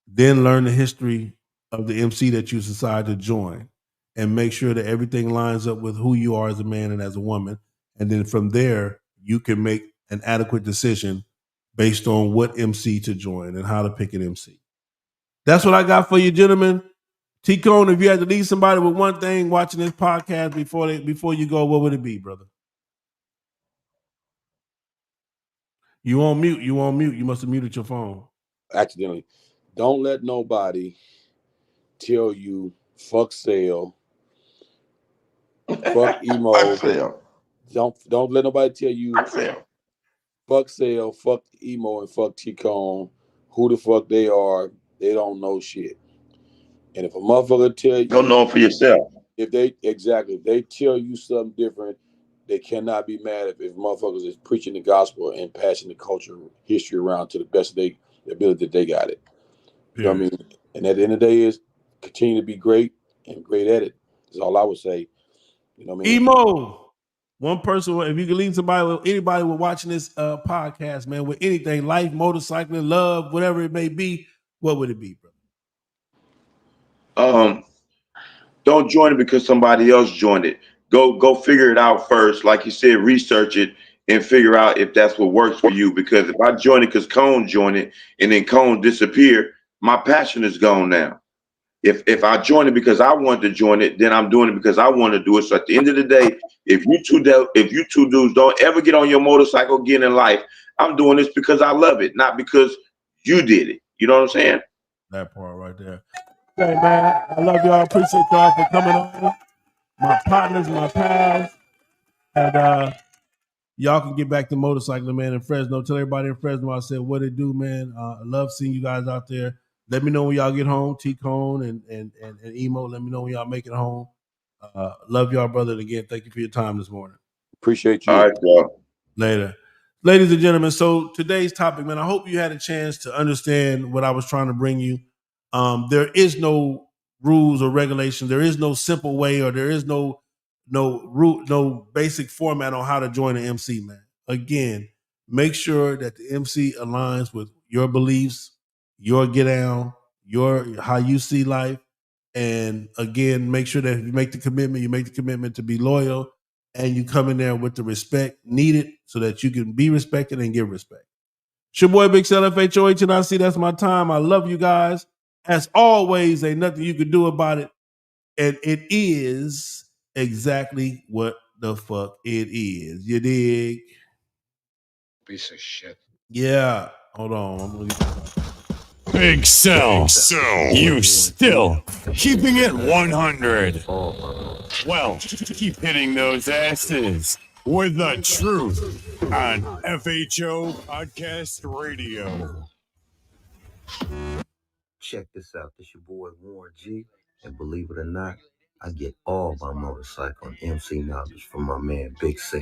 Then learn the history of the MC that you decide to join, and make sure that everything lines up with who you are as a man and as a woman. And then from there, you can make an adequate decision based on what MC to join and how to pick an MC. That's what I got for you, gentlemen. T-Cone, if you had to leave somebody with one thing watching this podcast before you go, what would it be, brother? You on mute. You must have muted your phone. Accidentally. Don't let nobody tell you fuck sale, fuck emo. Fuck sale. Don't let nobody tell you fuck sale, fuck emo, and fuck T-Cone. Who the fuck they are, they don't know shit. And if a motherfucker tell you, don't know for yourself. If they tell you something different, they cannot be mad if motherfuckers is preaching the gospel and passing the culture history around to the best of their ability that they got it. You know what I mean? And at the end of the day is continue to be great and great at it. That's all I would say. You know what I mean? Emo. One person, if you could leave anybody with watching this podcast, man, with anything, life, motorcycling, love, whatever it may be, what would it be, brother? Don't join it because somebody else joined it. Go figure it out first. Like you said, research it and figure out if that's what works for you. Because if I join it because Cone joined it and then Cone disappeared, my passion is gone now. If I join it because I wanted to join it, then I'm doing it because I want to do it. So at the end of the day, if you two dudes don't ever get on your motorcycle again in life, I'm doing this because I love it, not because you did it. You know what I'm saying? That part right there. Hey man, I love y'all. Appreciate y'all for coming on. My partners, my pals, and y'all can get back to motorcycling, man. In Fresno, tell everybody in Fresno I said what it do, man. I love seeing you guys out there. Let me know when y'all get home, T-Cone and Emo. Let me know when y'all make it home. Love y'all, brother. And again, thank you for your time this morning. Appreciate you. All right, y'all. Later. Ladies and gentlemen, so today's topic, man, I hope you had a chance to understand what I was trying to bring you. There is no rules or regulations. There is no simple way, or there is no basic format on how to join an MC, man. Again, make sure that the MC aligns with your beliefs, your get down, how you see life. And again, make sure that if you make the commitment to be loyal, and you come in there with the respect needed so that you can be respected and give respect. It's your boy Big Cell, FHOH, and I see that's my time. I love you guys. As always, ain't nothing you can do about it. And it is exactly what the fuck it is. You dig? Piece of shit. Yeah. Hold on. I'm gonna Big Cell. You still keeping it 100. Well, keep hitting those asses with the truth on FHO Podcast Radio. Check this out. This your boy Warren G. And believe it or not, I get all my motorcycle and MC knowledge from my man Big Cell.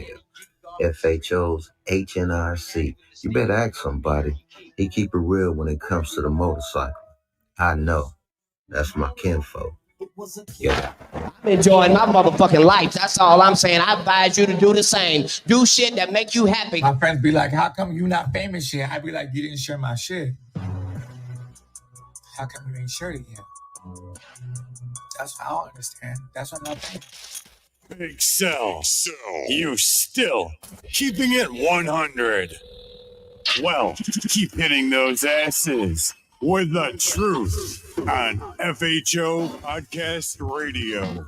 FHO's HNRC. You better ask somebody. He keep it real when it comes to the motorcycle. I know. That's my kinfolk. Yeah. I'm enjoying my motherfucking life. That's all I'm saying. I advise you to do the same. Do shit that make you happy. My friends be like, how come you not famous yet? I be like, you didn't share my shit. How come you ain't shared it yet? That's how I understand. That's what I'm saying. Big Cell, you still keeping it 100. Well, keep hitting those asses with the truth on FHO Podcast Radio.